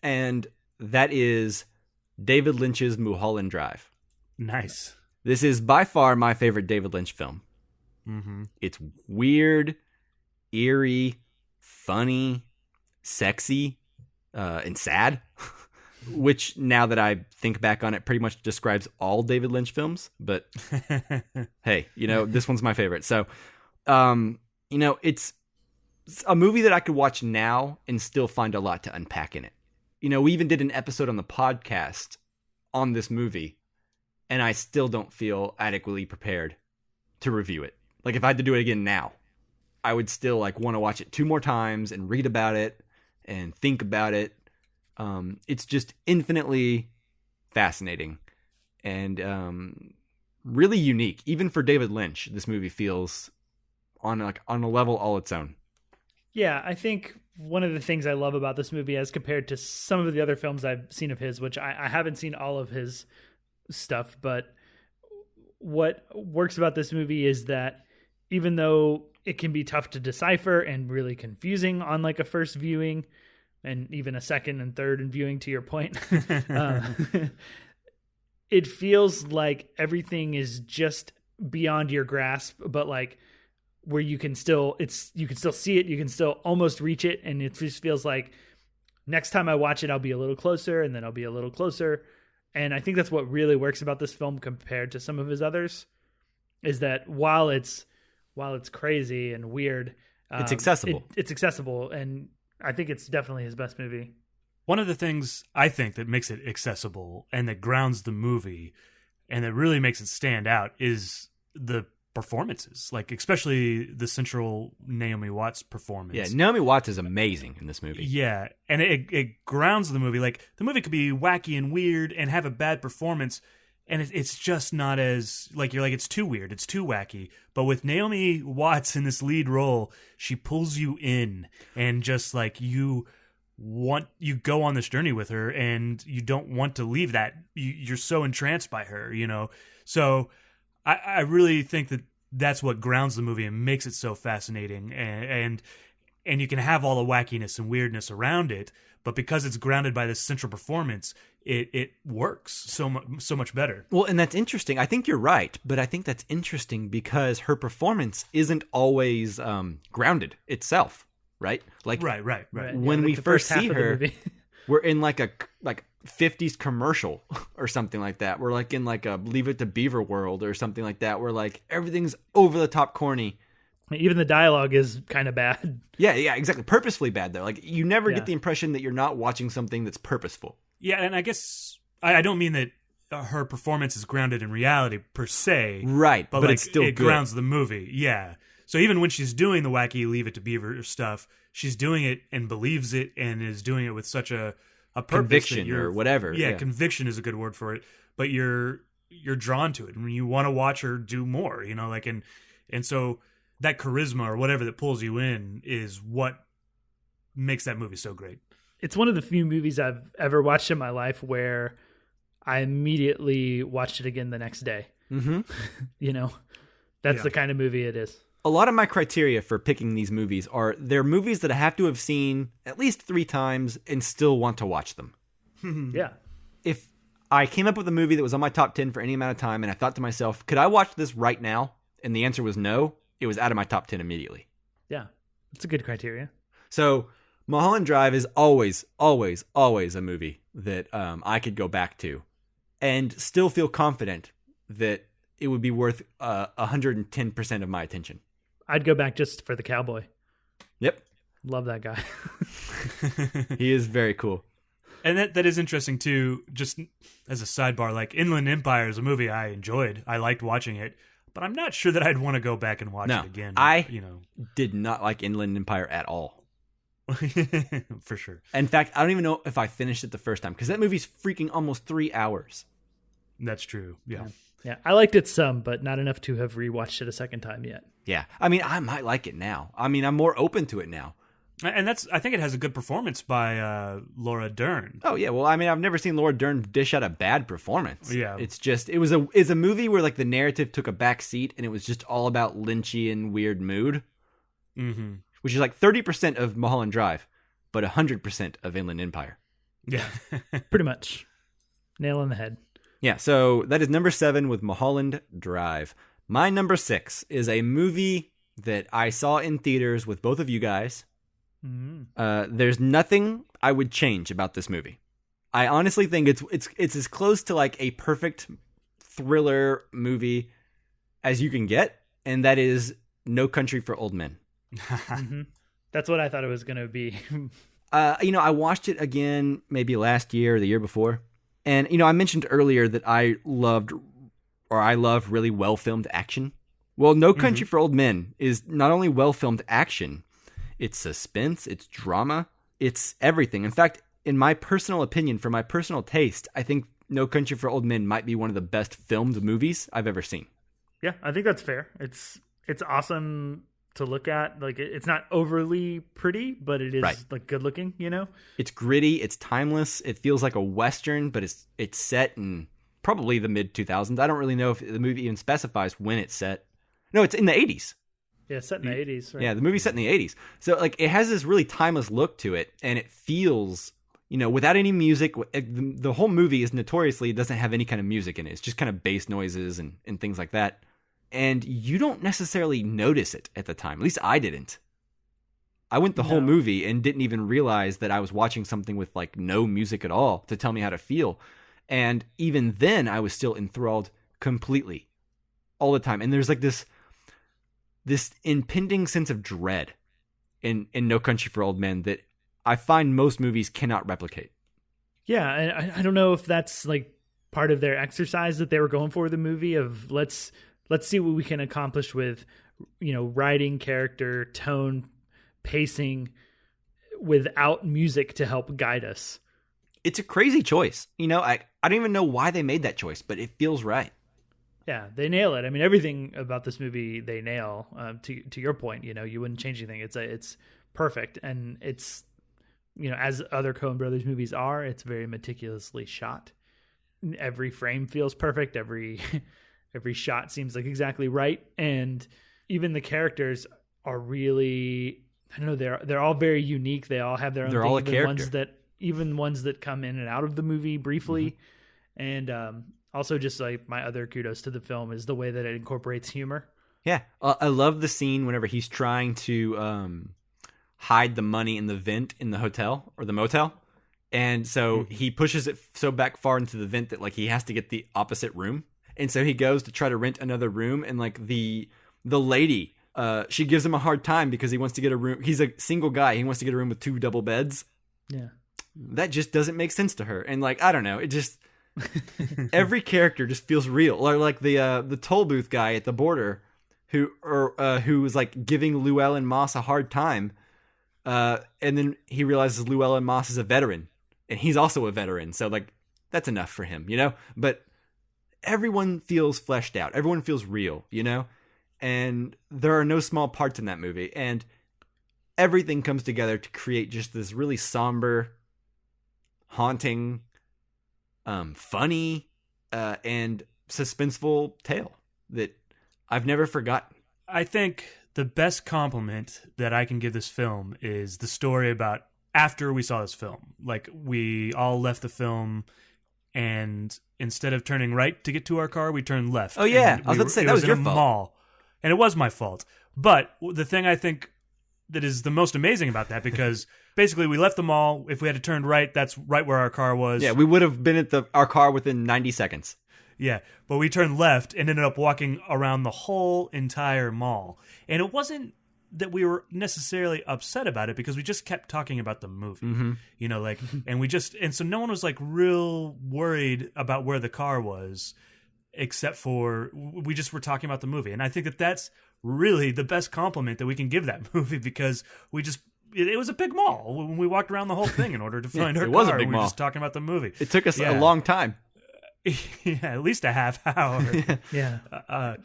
And that is David Lynch's Mulholland Drive. Nice. This is by far my favorite David Lynch film. Mm-hmm. It's weird, eerie, funny, sexy, and sad. Which, now that I think back on it, pretty much describes all David Lynch films. But hey, this one's my favorite. So, it's a movie that I could watch now and still find a lot to unpack in it. We even did an episode on the podcast on this movie, and I still don't feel adequately prepared to review it. Like, if I had to do it again now, I would still want to watch it 2 more times and read about it and think about it. It's just infinitely fascinating and really unique. Even for David Lynch, this movie feels on a level all its own. Yeah, I think one of the things I love about this movie, as compared to some of the other films I've seen of his, which I haven't seen all of his stuff, but what works about this movie is that even though it can be tough to decipher and really confusing on like a first viewing, and even a second and third and viewing, to your point, it feels like everything is just beyond your grasp, but like where you can still see it, you can still almost reach it, and it just feels like next time I watch it, I'll be a little closer, and then I'll be a little closer. And I think that's what really works about this film compared to some of his others, is that while it's crazy and weird, it's accessible. It's accessible, and I think it's definitely his best movie. One of the things I think that makes it accessible and that grounds the movie and that really makes it stand out is the performances, like especially the central Naomi Watts performance. Yeah, Naomi Watts is amazing in this movie. Yeah, and it grounds the movie. Like, the movie could be wacky and weird and have a bad performance, and it's just not as, like, you're like, it's too weird, it's too wacky. But with Naomi Watts in this lead role, she pulls you in, and just like you go on this journey with her, and you don't want to leave that. You're so entranced by her, So I really think that that's what grounds the movie and makes it so fascinating, and you can have all the wackiness and weirdness around it, but because it's grounded by this central performance, it works so much better. Well, and that's interesting. I think you're right, but I think that's interesting because her performance isn't always grounded itself, right? Like, right. When we first see her, we're in like a 50s commercial or something like that. We're like in like a Leave It to Beaver world or something like that, where like everything's over the top corny. Even the dialogue is kind of bad. Yeah, exactly. Purposefully bad, though. Like, you never get the impression that you're not watching something that's purposeful. Yeah, and I guess I don't mean that her performance is grounded in reality per se. Right, but like, it's still it good. Grounds the movie. Yeah. So even when she's doing the wacky Leave It to Beaver stuff, she's doing it and believes it and is doing it with such a a purpose, conviction or whatever. Yeah, conviction is a good word for it. But you're drawn to it, and you want to watch her do more. And so that charisma or whatever that pulls you in is what makes that movie so great. It's one of the few movies I've ever watched in my life where I immediately watched it again the next day. Mm-hmm. That's the kind of movie it is. A lot of my criteria for picking these movies are they're movies that I have to have seen at least 3 times and still want to watch them. Yeah. If I came up with a movie that was on my top 10 for any amount of time and I thought to myself, could I watch this right now? And the answer was no. It was out of my top 10 immediately. Yeah. It's a good criteria. So Mulholland Drive is always, always, always a movie that I could go back to and still feel confident that it would be worth 110% of my attention. I'd go back just for the cowboy. Yep. Love that guy. He is very cool. And that is interesting too, just as a sidebar, like Inland Empire is a movie I enjoyed. I liked watching it, but I'm not sure that I'd want to go back and watch it again. I did not like Inland Empire at all. For sure. In fact, I don't even know if I finished it the first time because that movie's freaking almost 3 hours. That's true. Yeah. Yeah. I liked it some, but not enough to have rewatched it a second time yet. Yeah. I mean, I might like it now. I mean, I'm more open to it now. And I think it has a good performance by Laura Dern. Oh yeah, well, I mean, I've never seen Laura Dern dish out a bad performance. Yeah, it's just it's a movie where like the narrative took a back seat and it was just all about Lynchian weird mood, which is like 30% of Mulholland Drive, but 100% of Inland Empire. Yeah, pretty much, nail on the head. Yeah, so that is number 7 with Mulholland Drive. My number 6 is a movie that I saw in theaters with both of you guys. There's nothing I would change about this movie. I honestly think it's as close to like a perfect thriller movie as you can get, and that is No Country for Old Men. That's what I thought it was going to be. I watched it again maybe last year or the year before, and I mentioned earlier that I love really well filmed action. Well, No Country for Old Men is not only well filmed action. It's suspense, it's drama, it's everything. In fact, in my personal opinion, for my personal taste, I think No Country for Old Men might be one of the best filmed movies I've ever seen. Yeah, I think that's fair. It's awesome to look at. Like, it's not overly pretty, but it is like good looking, It's gritty, it's timeless, it feels like a Western, but it's set in probably the mid-2000s. I don't really know if the movie even specifies when it's set. No, it's in the 80s. Yeah, set in the 80s. Right? Yeah, the movie's set in the 80s. So, like, it has this really timeless look to it, and it feels, without any music. The whole movie is notoriously doesn't have any kind of music in it. It's just kind of bass noises and things like that. And you don't necessarily notice it at the time. At least I didn't. I went the whole movie and didn't even realize that I was watching something with, like, no music at all to tell me how to feel. And even then, I was still enthralled completely all the time. And there's, like, this impending sense of dread in No Country for Old Men that I find most movies cannot replicate. Yeah, and I don't know if that's like part of their exercise that they were going for with the movie of let's see what we can accomplish with writing, character, tone, pacing without music to help guide us. It's a crazy choice. I don't even know why they made that choice, but it feels right. Yeah, they nail it. I mean, everything about this movie they nail. To your point, you wouldn't change anything. It's perfect, and it's as other Coen Brothers movies are, it's very meticulously shot. Every frame feels perfect. Every shot seems like exactly right, and even the characters are really, I don't know, they're all very unique. They all have their own. They're thing, all a character. Even ones that come in and out of the movie briefly, and. Also, just like my other kudos to the film is the way that it incorporates humor. Yeah. I love the scene whenever he's trying to hide the money in the vent in the hotel or the motel. And so he pushes it so back far into the vent that like he has to get the opposite room. And so he goes to try to rent another room. And like the lady, she gives him a hard time because he wants to get a room. He's a single guy. He wants to get a room with 2 double beds. Yeah. That just doesn't make sense to her. And like, I don't know. It just... every character just feels real. Or like the toll booth guy at the border who was like giving Llewellyn Moss a hard time, and then he realizes Llewellyn Moss is a veteran, and he's also a veteran, so like that's enough for him, But everyone feels fleshed out. Everyone feels real, And there are no small parts in that movie, and everything comes together to create just this really somber, haunting, funny, and suspenseful tale that I've never forgotten. I think the best compliment that I can give this film is the story about after we saw this film. Like, we all left the film, and instead of turning right to get to our car, we turned left. Oh, yeah. I was about to say, that was your fault. Mall, and it was my fault. But the thing I think that is the most amazing about that, because basically we left the mall. If we had to turn right, that's right where our car was. Yeah, we would have been at our car within 90 seconds. Yeah, but we turned left and ended up walking around the whole entire mall. And it wasn't that we were necessarily upset about it, because we just kept talking about the movie. Mm-hmm. And so no one was like real worried about where the car was, except for we just were talking about the movie. And I think that that's really the best compliment that we can give that movie, because it was a big mall. When we walked around the whole thing in order to find our car, was a big we mall. were just talking about the movie. It took us a long time. Yeah, at least a half hour. Yeah.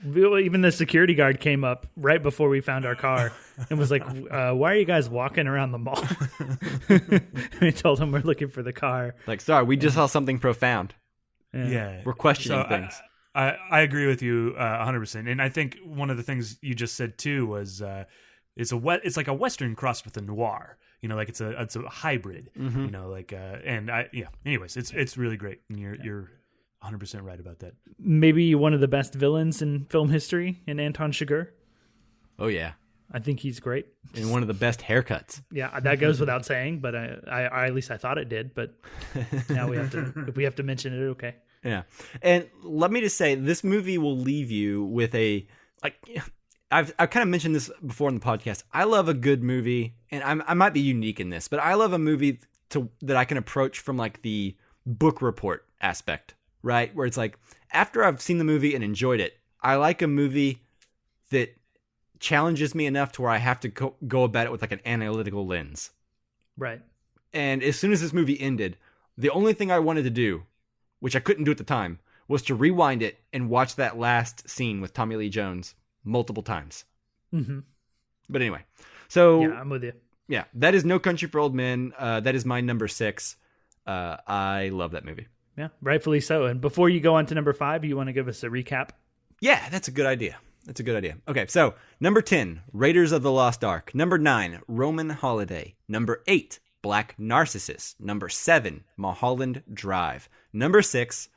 Even the security guard came up right before we found our car and was like, why are you guys walking around the mall? We told him we're looking for the car. Like, sorry, we just saw something profound. Yeah. We're questioning things. I agree with you 100%. And I think one of the things you just said too was it's like a Western crossed with a noir. Like it's a hybrid. Mm-hmm. Anyways, it's really great. And you're 100% right about that. Maybe one of the best villains in film history in Anton Chigurh. Oh yeah, I think he's great. And one of the best haircuts. Yeah, that goes without saying, but I at least I thought it did. But now if we have to mention it, okay. Yeah, and let me just say, this movie will leave you with I've kind of mentioned this before in the podcast. I love a good movie, and I might be unique in this, but I love a movie that I can approach from like the book report aspect. Right? Where it's like, after I've seen the movie and enjoyed it, I like a movie that challenges me enough to where I have to go about it with like an analytical lens. Right. And as soon as this movie ended, the only thing I wanted to do, which I couldn't do at the time, was to rewind it and watch that last scene with Tommy Lee Jones multiple times. Mm-hmm. But anyway, so... Yeah, I'm with you. Yeah, that is No Country for Old Men. That is my number 6. I love that movie. Yeah, rightfully so. And before you go on to number 5, you want to give us a recap? Yeah, that's a good idea. Okay, so number 10, Raiders of the Lost Ark. Number 9, Roman Holiday. Number 8, Black Narcissus. Number 7, Mulholland Drive. Number 6,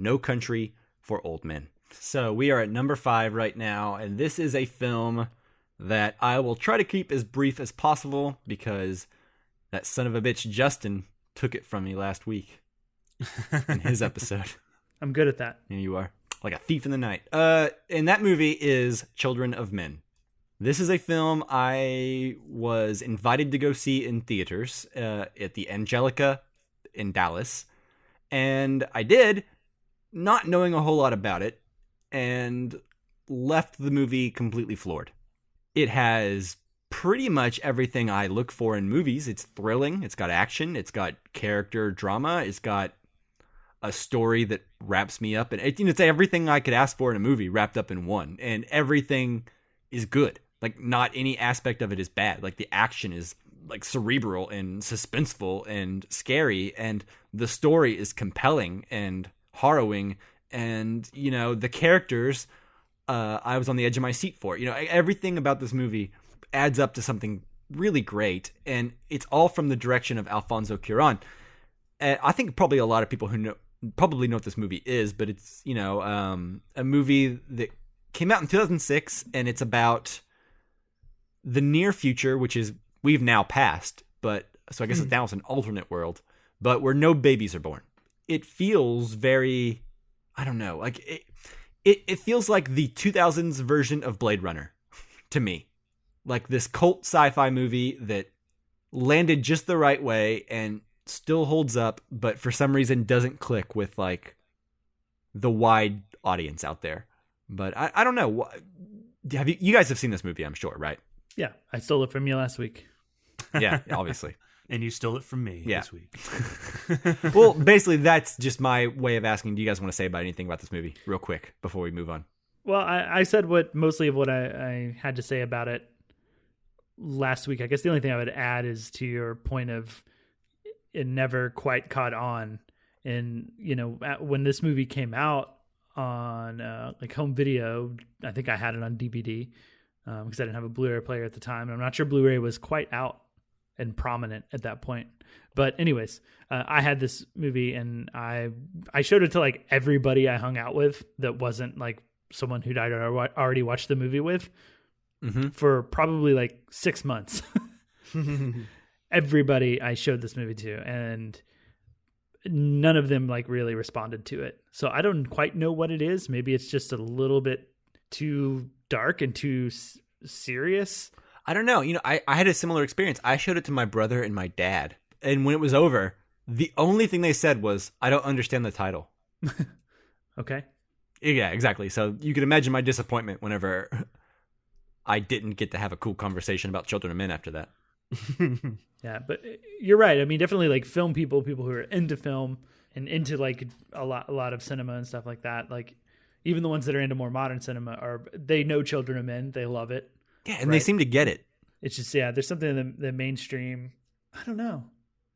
No Country for Old Men. So we are at number 5 right now, and this is a film that I will try to keep as brief as possible, because that son of a bitch Justin took it from me last week. In his episode. I'm good at that. Yeah, you are. Like a thief in the night. And that movie is Children of Men. This is a film I was invited to go see in theaters at the Angelica in Dallas. And I did, not knowing a whole lot about it, and left the movie completely floored. It has pretty much everything I look for in movies. It's thrilling. It's got action. It's got character drama. It's got a story that wraps me up, and it's everything I could ask for in a movie wrapped up in one, and everything is good. Like, not any aspect of it is bad. Like, the action is like cerebral and suspenseful and scary, and the story is compelling and harrowing, and the characters I was on the edge of my seat for. Everything about this movie adds up to something really great, and it's all from the direction of Alfonso Cuarón. I think probably a lot of people who probably know what this movie is, but it's, a movie that came out in 2006, and it's about the near future, which is, we've now passed, but so I guess it's now it's an alternate world, but where no babies are born. It feels very, I don't know, like it feels like the 2000s version of Blade Runner to me. Like this cult sci-fi movie that landed just the right way and still holds up, but for some reason doesn't click with like the wide audience out there. But I don't know. You guys have seen this movie, I'm sure, right? Yeah, I stole it from you last week. Yeah, obviously. And you stole it from me this week. Well, basically, that's just my way of asking, do you guys want to say about anything about this movie real quick before we move on? Well, I said mostly of what I had to say about it last week. I guess the only thing I would add is to your point of it never quite caught on. And, when this movie came out on like home video, I think I had it on DVD because I didn't have a Blu-ray player at the time. And I'm not sure Blu-ray was quite out and prominent at that point. But anyways, I had this movie and I showed it to like everybody I hung out with that wasn't like someone who'd already watched the movie with for probably like 6 months. Everybody I showed this movie to, and none of them like really responded to it. So I don't quite know what it is. Maybe it's just a little bit too dark and too serious. I don't know. I had a similar experience. I showed it to my brother and my dad. And when it was over, the only thing they said was, I don't understand the title. Okay. Yeah, exactly. So you can imagine my disappointment whenever I didn't get to have a cool conversation about Children of Men after that. Yeah, but you're right. I mean, definitely like film people who are into film and into like a lot of cinema and stuff like that. Like even the ones that are into more modern cinema they know Children of Men. They love it. Yeah, and they seem to get it. It's just, there's something in the mainstream. I don't know.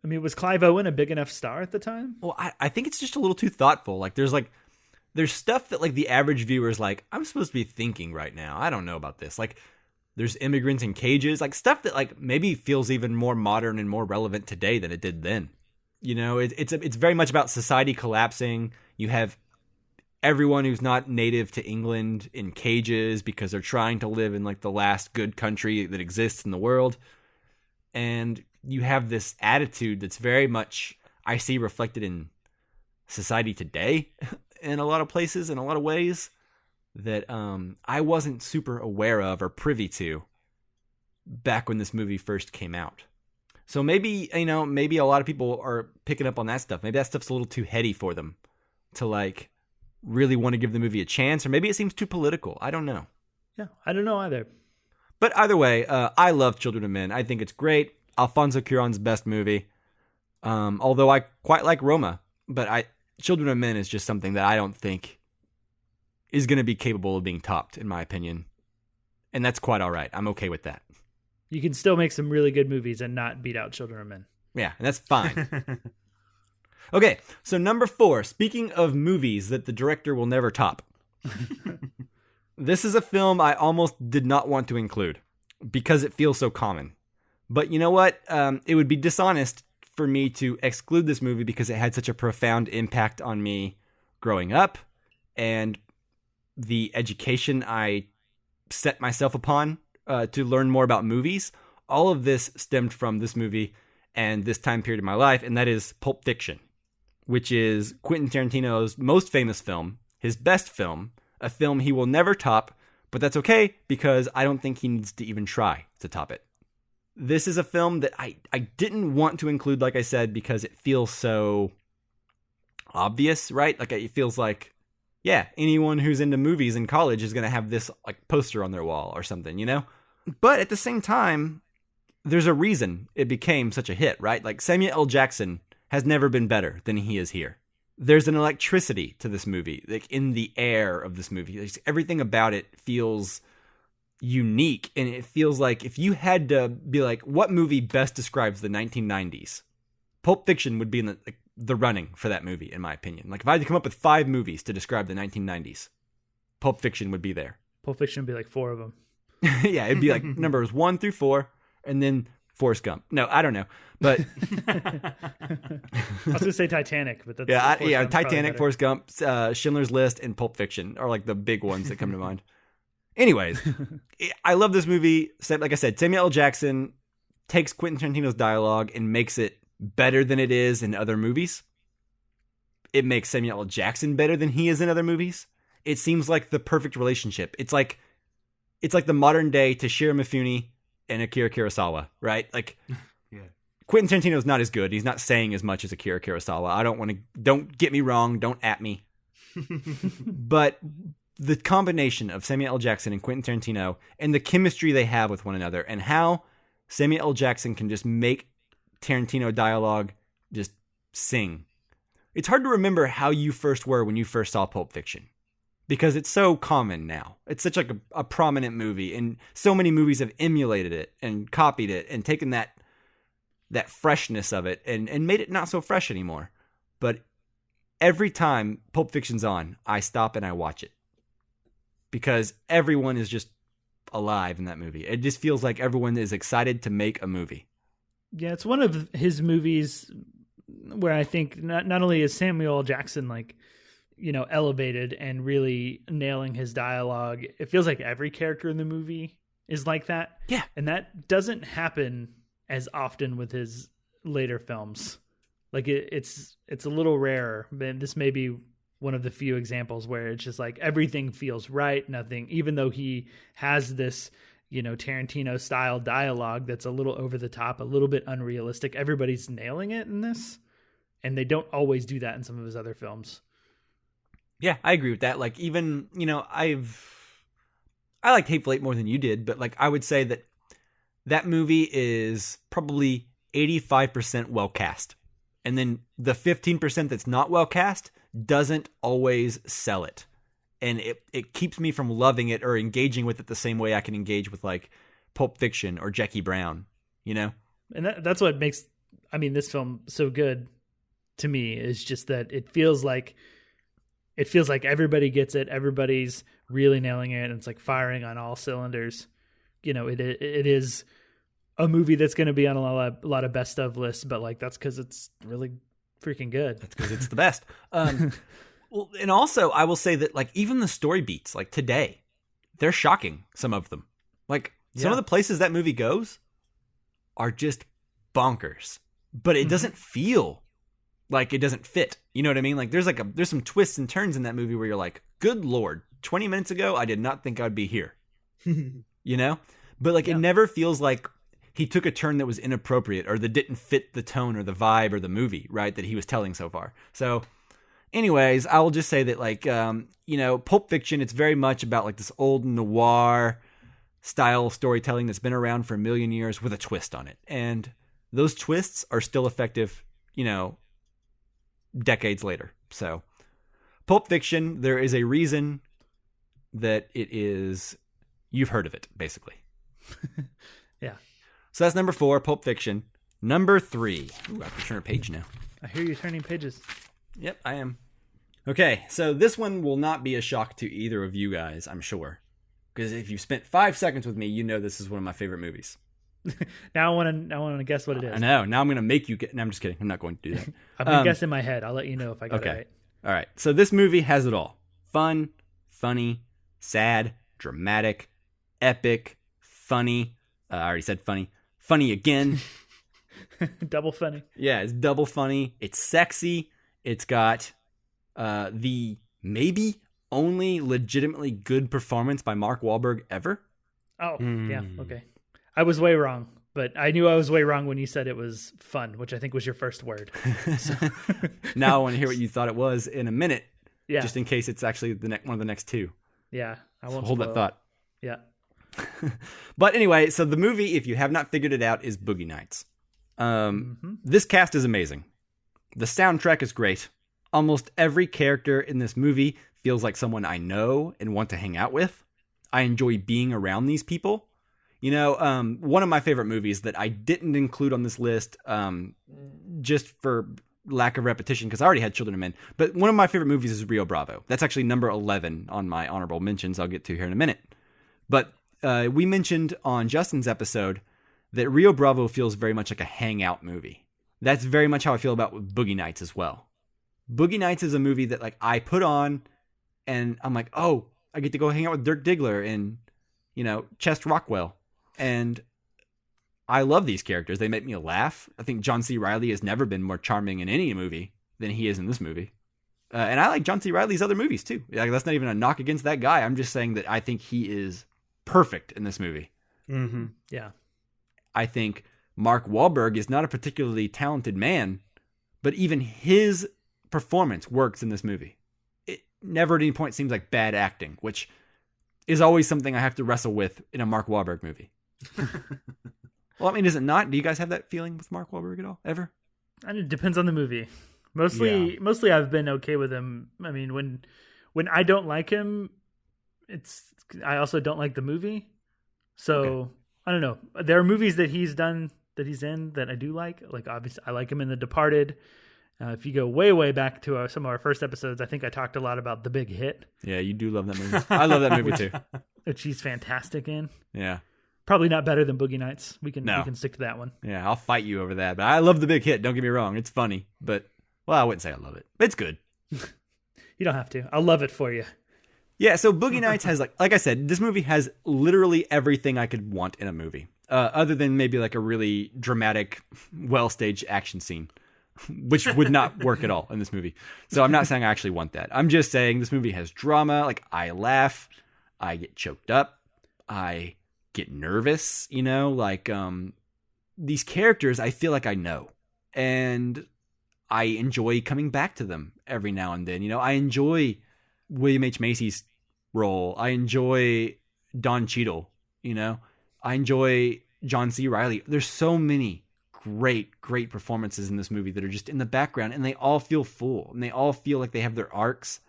I mean, was Clive Owen a big enough star at the time? Well, I think it's just a little too thoughtful. Like there's stuff that like the average viewer is like, I'm supposed to be thinking right now. I don't know about this. Like there's immigrants in cages, like stuff that like maybe feels even more modern and more relevant today than it did then. It's very much about society collapsing. You have everyone who's not native to England in cages because they're trying to live in like the last good country that exists in the world. And you have this attitude that's very much, I see reflected in society today in a lot of places, in a lot of ways that I wasn't super aware of or privy to back when this movie first came out. So maybe a lot of people are picking up on that stuff. Maybe that stuff's a little too heady for them to like really want to give the movie a chance, or maybe it seems too political. I don't know. Yeah, I don't know either. But either way, I love Children of Men. I think it's great. Alfonso Cuarón's best movie. Although I quite like Roma, but Children of Men is just something that I don't think is going to be capable of being topped, in my opinion. And that's quite all right. I'm okay with that. You can still make some really good movies and not beat out Children of Men. Yeah, and that's fine. Okay, so number 4, speaking of movies that the director will never top. This is a film I almost did not want to include because it feels so common. But you know what? It would be dishonest for me to exclude this movie because it had such a profound impact on me growing up and the education I set myself upon to learn more about movies. All of this stemmed from this movie and this time period of my life, and that is Pulp Fiction, which is Quentin Tarantino's most famous film, his best film, a film he will never top, but that's okay because I don't think he needs to even try to top it. This is a film that I didn't want to include, like I said, because it feels so obvious, right? Like it feels like, yeah, anyone who's into movies in college is going to have this like poster on their wall or something, you know? But at the same time, there's a reason it became such a hit, right? Like Samuel L. Jackson has never been better than he is here. There's an electricity to this movie, like in the air of this movie. Like, everything about it feels unique, and it feels like if you had to be like, what movie best describes the 1990s? Pulp Fiction would be in the running for that movie, in my opinion. Like if I had to come up with 5 movies to describe the 1990s, Pulp Fiction would be there. Pulp Fiction would be like 4 of them. Yeah, it'd be like numbers 1 through 4, and then Forrest Gump. No, I don't know, but I was gonna say Titanic, but that's Titanic, Forrest Gump, Schindler's List, and Pulp Fiction are like the big ones that come to mind. Anyways, I love this movie. Like I said, Samuel L. Jackson takes Quentin Tarantino's dialogue and makes it better than it is in other movies. It makes Samuel L. Jackson better than he is in other movies. It seems like the perfect relationship. It's like the modern day Toshiro Mifune and Akira Kurosawa, right? Like, yeah. Quentin Tarantino's not as good. He's not saying as much as Akira Kurosawa. Don't get me wrong. Don't at me. But the combination of Samuel L. Jackson and Quentin Tarantino and the chemistry they have with one another and how Samuel L. Jackson can just make Tarantino dialogue just sing. It's hard to remember how you first were when you first saw Pulp Fiction, because it's so common now. It's such like a prominent movie, and so many movies have emulated it and copied it and taken that freshness of it and made it not so fresh anymore. But every time Pulp Fiction's on, I stop and I watch it, because everyone is just alive in that movie. It just feels like everyone is excited to make a movie. Yeah, it's one of his movies where I think not only is Samuel L. Jackson like, elevated and really nailing his dialogue, it feels like every character in the movie is like that. Yeah. And that doesn't happen as often with his later films. Like it's a little rarer, but this may be one of the few examples where it's just like everything feels right. Nothing, even though he has this, Tarantino style dialogue that's a little over the top, a little bit unrealistic. Everybody's nailing it in this, and they don't always do that in some of his other films. Yeah, I agree with that. Like, even, I liked Hateful Eight more than you did, but like I would say that movie is probably 85% well cast. And then the 15% that's not well cast doesn't always sell it. And it keeps me from loving it or engaging with it the same way I can engage with like Pulp Fiction or Jackie Brown, And that's what makes, this film so good to me, is just that it feels like everybody gets it. Everybody's really nailing it. And it's like firing on all cylinders. It is a movie that's going to be on a lot of best of lists, but like, that's cause it's really freaking good. That's because it's the best. Well, and also I will say that like even the story beats like today, they're shocking. Some of them, like some of the places that movie goes are just bonkers, but it doesn't feel like it doesn't fit. You know what I mean? Like there's some twists and turns in that movie where you're like, good Lord, 20 minutes ago, I did not think I'd be here, but like, it never feels like he took a turn that was inappropriate or that didn't fit the tone or the vibe or the movie, right, that he was telling so far. So anyways, I will just say that like, Pulp Fiction, it's very much about like this old noir style storytelling that's been around for a million years with a twist on it. And those twists are still effective, decades later. So Pulp Fiction, there is a reason that it is, you've heard of it, basically. Yeah. So that's number 4, Pulp Fiction. Number 3. Ooh, I have to turn a page now. I hear you turning pages. Yep, I am. Okay, so this one will not be a shock to either of you guys, I'm sure. Because if you've spent 5 seconds with me, you know this is one of my favorite movies. Now I want to guess what it is. I know. Now I'm going to make you get... No, I'm just kidding. I'm not going to do that. I'm going to guess in my head. I'll let you know if I got it right. All right. So this movie has it all. Fun, funny, sad, dramatic, epic, funny. I already said funny. Funny again. Double funny. Yeah, it's double funny. It's sexy. It's got the maybe only legitimately good performance by Mark Wahlberg ever. Oh, yeah. Okay. I was way wrong, but I knew I was way wrong when you said it was fun, which I think was your first word. So. Now I want to hear what you thought it was in a minute. Yeah. Just in case it's actually one of the next two. Yeah. I won't hold that thought. Yeah. But anyway, so the movie, if you have not figured it out, is Boogie Nights. This cast is amazing. The soundtrack is great. Almost every character in this movie feels like someone I know and want to hang out with. I enjoy being around these people. One of my favorite movies that I didn't include on this list, just for lack of repetition, because I already had Children of Men, but one of my favorite movies is Rio Bravo. That's actually number 11 on my honorable mentions I'll get to here in a minute. But we mentioned on Justin's episode that Rio Bravo feels very much like a hangout movie. That's very much how I feel about Boogie Nights as well. Boogie Nights is a movie that like I put on and I'm like, oh, I get to go hang out with Dirk Diggler and, Chest Rockwell. And I love these characters. They make me laugh. I think John C. Reilly has never been more charming in any movie than he is in this movie. And I like John C. Reilly's other movies too. Like, that's not even a knock against that guy. I'm just saying that I think he is perfect in this movie. Mm-hmm. Yeah. I think Mark Wahlberg is not a particularly talented man, but even his performance works in this movie. It never at any point seems like bad acting, which is always something I have to wrestle with in a Mark Wahlberg movie. Well, I mean, is it not? Do you guys have that feeling with Mark Wahlberg at all? Ever? And it depends on the movie. Mostly I've been okay with him. I mean, when I don't like him, I also don't like the movie. So okay. I don't know. There are movies that he's done that he's in that I do like. Like obviously, I like him in The Departed. If you go way back to some of our first episodes, I think I talked a lot about The Big Hit. Yeah, you do love that movie. I love that movie too. Which he's fantastic in. Yeah. Probably not better than Boogie Nights. We can stick to that one. Yeah, I'll fight you over that. But I love The Big Hit. Don't get me wrong. It's funny. But, well, I wouldn't say I love it. It's good. You don't have to. I'll love it for you. Yeah, so Boogie Nights has, like I said, this movie has literally everything I could want in a movie. Other than maybe like a really dramatic, well-staged action scene. Which would not work at all in this movie. So I'm not saying I actually want that. I'm just saying this movie has drama. Like, I laugh. I get choked up. I get nervous, like these characters I feel like I know, and I enjoy coming back to them every now and then. I enjoy William H. Macy's role. I enjoy Don Cheadle. I enjoy John C. Reilly. There's so many great performances in this movie that are just in the background, and they all feel full, and they all feel like they have their arcs,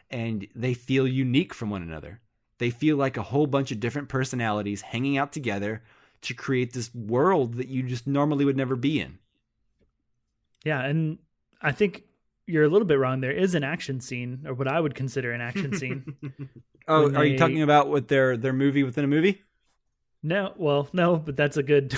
and they feel unique from one another. They feel like a whole bunch of different personalities hanging out together to create this world that you just normally would never be in. Yeah, and I think you're a little bit wrong. There is an action scene, or what I would consider an action scene. Oh, are you talking about with their movie within a movie? No, but that's a good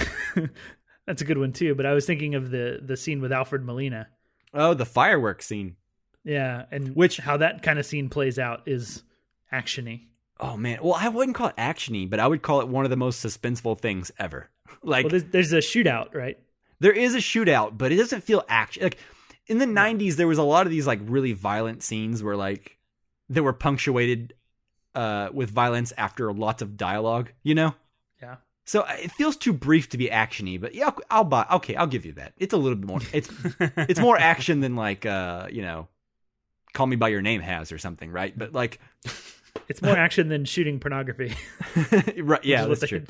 that's a good one too. But I was thinking of the scene with Alfred Molina. Oh, the fireworks scene. Yeah, and how that kind of scene plays out is action-y. Oh man, well, I wouldn't call it action-y, but I would call it one of the most suspenseful things ever. Like, well, there's a shootout, right? There is a shootout, but it doesn't feel action. Like in the 90s, there was a lot of these like really violent scenes where like that were punctuated with violence after lots of dialogue. Yeah. So it feels too brief to be action-y, but yeah, I'll give you that. It's a little bit more. It's more action than like Call Me by Your Name has or something, right? But like. It's more action than shooting pornography. Right, yeah, that's true.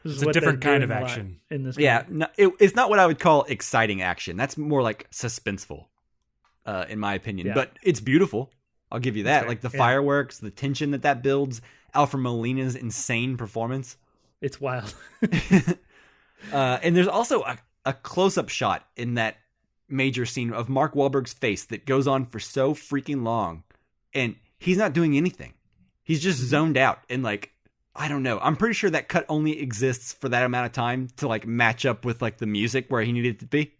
It's a different kind of action in this. Yeah, no, it's not what I would call exciting action. That's more like suspenseful, in my opinion. Yeah. But it's beautiful. I'll give you that. Like the fireworks, the tension that builds, Alfred Molina's insane performance. It's wild. And there's also a close-up shot in that major scene of Mark Wahlberg's face that goes on for so freaking long, and he's not doing anything. He's just zoned out, and like, I don't know. I'm pretty sure that cut only exists for that amount of time to like match up with like the music where he needed to be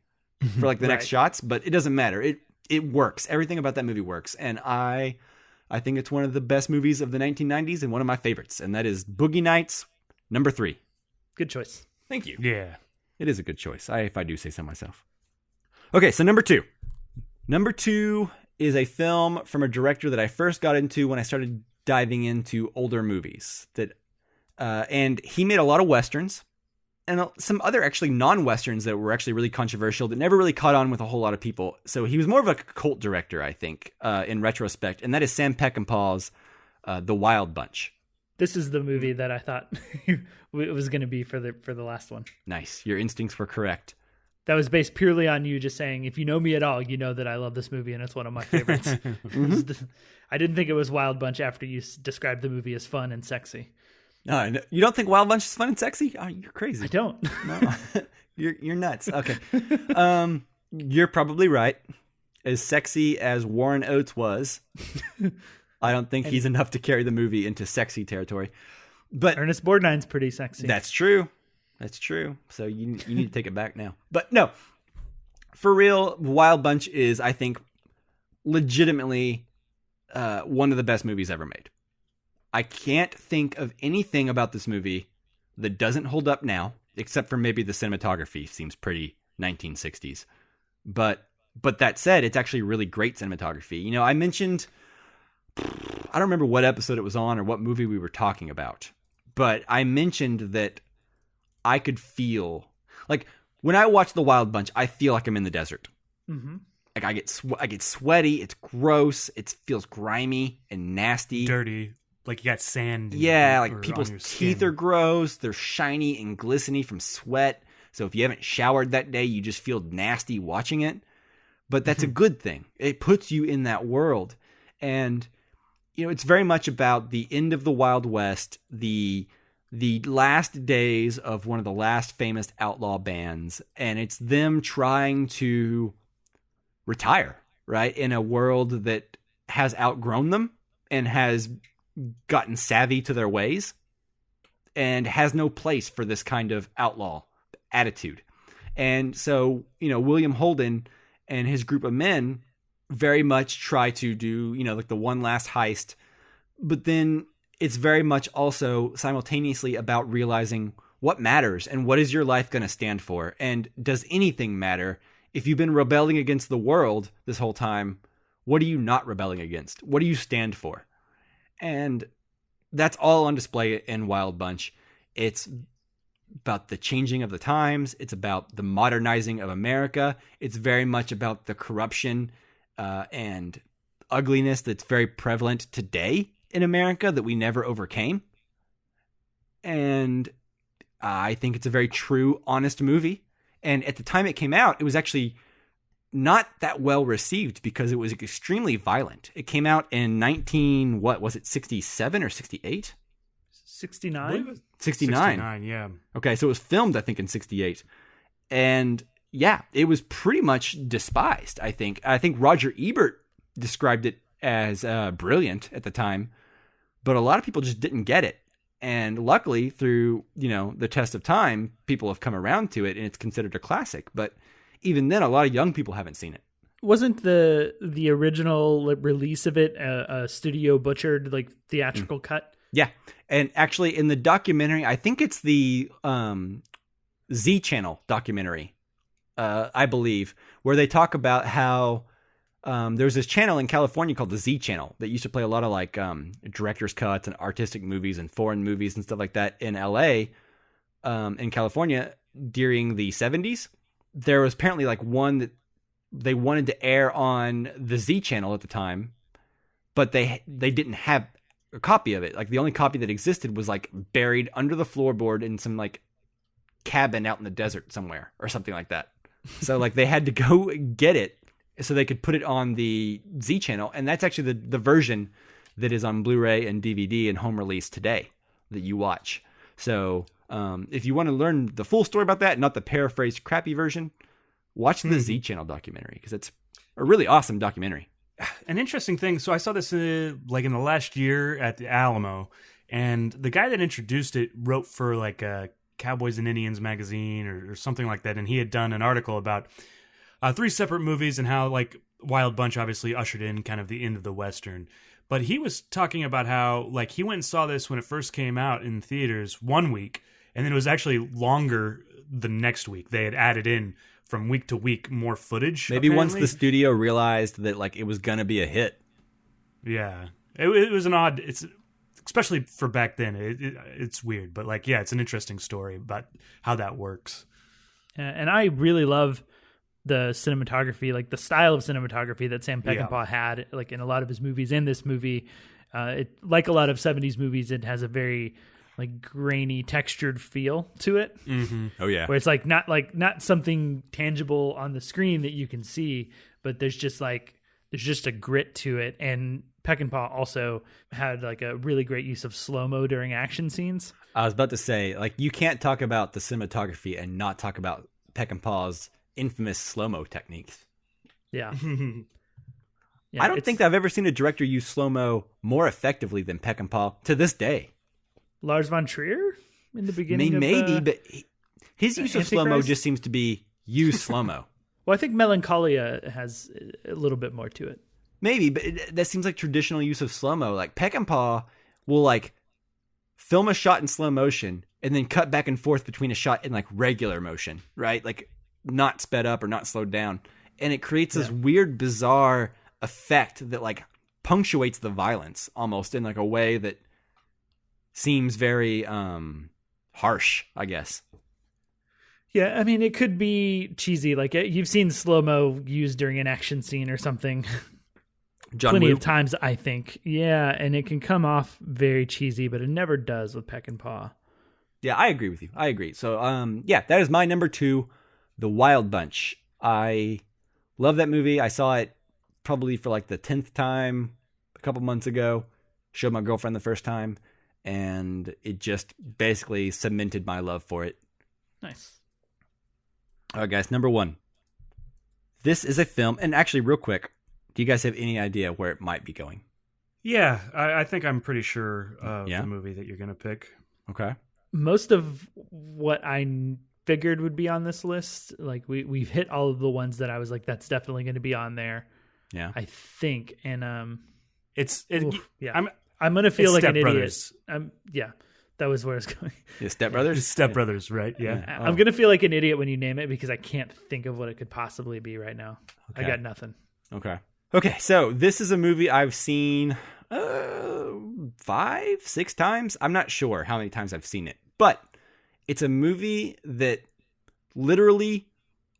for like the next shots, but it doesn't matter. It works. Everything about that movie works. And I think it's one of the best movies of the 1990s and one of my favorites. And that is Boogie Nights, number 3. Good choice. Thank you. Yeah. It is a good choice. If I do say so myself. Okay, so number 2. Number 2 is a film from a director that I first got into when I started diving into older movies. And he made a lot of Westerns and some other actually non-Westerns that were actually really controversial that never really caught on with a whole lot of people. So he was more of a cult director, I think, in retrospect. And that is Sam Peckinpah's The Wild Bunch. This is the movie that I thought it was going to be for the last one. Nice. Your instincts were correct. That was based purely on you just saying, if you know me at all, you know that I love this movie and it's one of my favorites. Mm-hmm. I didn't think it was Wild Bunch after you described the movie as fun and sexy. No, you don't think Wild Bunch is fun and sexy? Oh, you're crazy. I don't. No, you're nuts. Okay. You're probably right. As sexy as Warren Oates was, I don't think he's enough to carry the movie into sexy territory. But Ernest Borgnine's pretty sexy. That's true. So you need to take it back now. But no, for real, Wild Bunch is, I think, legitimately one of the best movies ever made. I can't think of anything about this movie that doesn't hold up now, except for maybe the cinematography seems pretty 1960s. But that said, it's actually really great cinematography. I mentioned, I don't remember what episode it was on or what movie we were talking about, but I mentioned that I could feel, like, when I watch The Wild Bunch, I feel like I'm in the desert. Mm-hmm. Like, I get sweaty, it's gross, it feels grimy and nasty. Dirty. Like you got sand. Yeah, like people's teeth are gross. They're shiny and glistening from sweat. So if you haven't showered that day, you just feel nasty watching it. But that's a good thing. It puts you in that world. And, it's very much about the end of the Wild West, the last days of one of the last famous outlaw bands. And it's them trying to retire, right? In a world that has outgrown them and has gotten savvy to their ways and has no place for this kind of outlaw attitude. And so, William Holden and his group of men very much try to do, like the one last heist, but then it's very much also simultaneously about realizing what matters and what is your life going to stand for? And does anything matter? If you've been rebelling against the world this whole time, what are you not rebelling against? What do you stand for? And that's all on display in Wild Bunch. It's about the changing of the times. It's about the modernizing of America. It's very much about the corruption and ugliness that's very prevalent today in America that we never overcame. And I think it's a very true, honest movie. And at the time it came out, it was actually not that well received because it was extremely violent. It came out in 67 or 68? 69? 69, yeah. Okay, so it was filmed, I think, in 68. And yeah, it was pretty much despised, I think. I think Roger Ebert described it as brilliant at the time, but a lot of people just didn't get it. And luckily, through, the test of time, people have come around to it, and it's considered a classic. But even then, a lot of young people haven't seen it. Wasn't the original release of it a studio butchered, theatrical cut? Yeah. And actually, in the documentary, I think it's the Z Channel documentary, I believe, where they talk about how there's this channel in California called the Z Channel that used to play a lot of director's cuts and artistic movies and foreign movies and stuff like that in LA, in California during the 70s. There was apparently one that they wanted to air on the Z Channel at the time, but they didn't have a copy of it. The only copy that existed was buried under the floorboard in some cabin out in the desert somewhere or something like that. So they had to go get it so they could put it on the Z Channel. And that's actually the version that is on Blu-ray and DVD and home release today that you watch. So if you want to learn the full story about that, not the paraphrased crappy version, watch the Z Channel documentary because it's a really awesome documentary. An interesting thing. So I saw this in the last year at the Alamo, and the guy that introduced it wrote for a Cowboys and Indians magazine or something like that. And he had done an article about 3 separate movies and how Wild Bunch obviously ushered in kind of the end of the Western. But he was talking about how he went and saw this when it first came out in theaters one week, and then it was actually longer the next week. They had added in from week to week more footage. Maybe apparently. Once the studio realized that it was gonna be a hit. Yeah, it was an odd. It's especially for back then. It's weird, but it's an interesting story about how that works. And I really love the cinematography, the style of cinematography that Sam Peckinpah had, in a lot of his movies. In this movie, it like a lot of 70s movies, it has a very grainy, textured feel to it. Mm-hmm. Oh yeah, where it's not something tangible on the screen that you can see, but there's just a grit to it. And Peckinpah also had a really great use of slow-mo during action scenes. I was about to say, you can't talk about the cinematography and not talk about Peckinpah's infamous slow-mo techniques. Yeah. I don't think I've ever seen a director use slow-mo more effectively than Peckinpah to this day. Lars von Trier in the beginning but his use of slow-mo just seems to be use slow-mo. Well, I think Melancholia has a little bit more to it. Maybe, but that seems like traditional use of slow-mo. Peckinpah will film a shot in slow motion and then cut back and forth between a shot in regular motion, right? Not sped up or not slowed down. And it creates this weird, bizarre effect that punctuates the violence almost in a way that seems very harsh, I guess. Yeah, I mean, it could be cheesy. You've seen slow-mo used during an action scene or something plenty of times, I think. Yeah, and it can come off very cheesy, but it never does with Peckinpah. Yeah, I agree with you. I agree. So, yeah, that is my number 2, The Wild Bunch. I love that movie. I saw it probably for like the 10th time a couple months ago. Showed my girlfriend the first time, and it just basically cemented my love for it. Nice. All right, guys, number 1. This is a film, and actually, real quick, do you guys have any idea where it might be going? Yeah, I think I'm pretty sure of the movie that you're going to pick. Okay. Most of what I figured would be on this list, like we've hit all of the ones that I was like, that's definitely going to be on there. Yeah, I think, and yeah. I'm going to feel like Step an Brothers. idiot. Yeah, that was where I was going. Yeah, Step Brothers. Step Brothers, right? Yeah. I'm going to feel like an idiot when you name it because I can't think of what it could possibly be right now. Okay. I got nothing. Okay, so this is a movie I've seen 5, 6 times. I'm not sure how many times I've seen it, but it's a movie that literally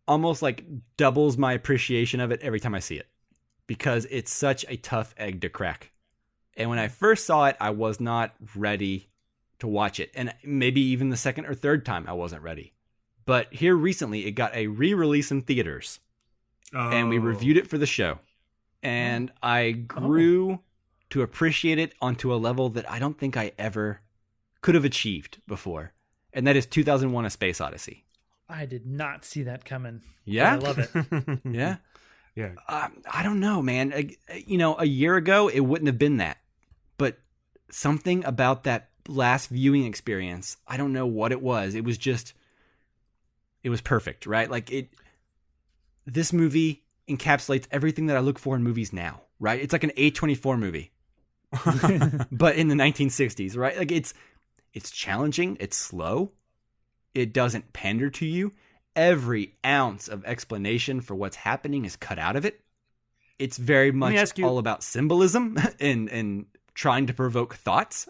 almost like doubles my appreciation of it every time I see it because it's such a tough egg to crack. And when I first saw it, I was not ready to watch it. And maybe even the second or third time I wasn't ready. But here recently, it got a re-release in theaters. And we reviewed it for the show. And I grew to appreciate it onto a level that I don't think I ever could have achieved before. And that is 2001: A Space Odyssey. I did not see that coming. Yeah? I love it. Yeah? Yeah. I don't know, man. A year ago, it wouldn't have been that. But something about that last viewing experience, I don't know what it was. It was just, it was perfect, right? Like this movie encapsulates everything that I look for in movies now, right? It's like an A24 movie, but in the 1960s, right? Like it's challenging. It's slow. It doesn't pander to you. Every ounce of explanation for what's happening is cut out of it. It's very much all about symbolism and trying to provoke thoughts.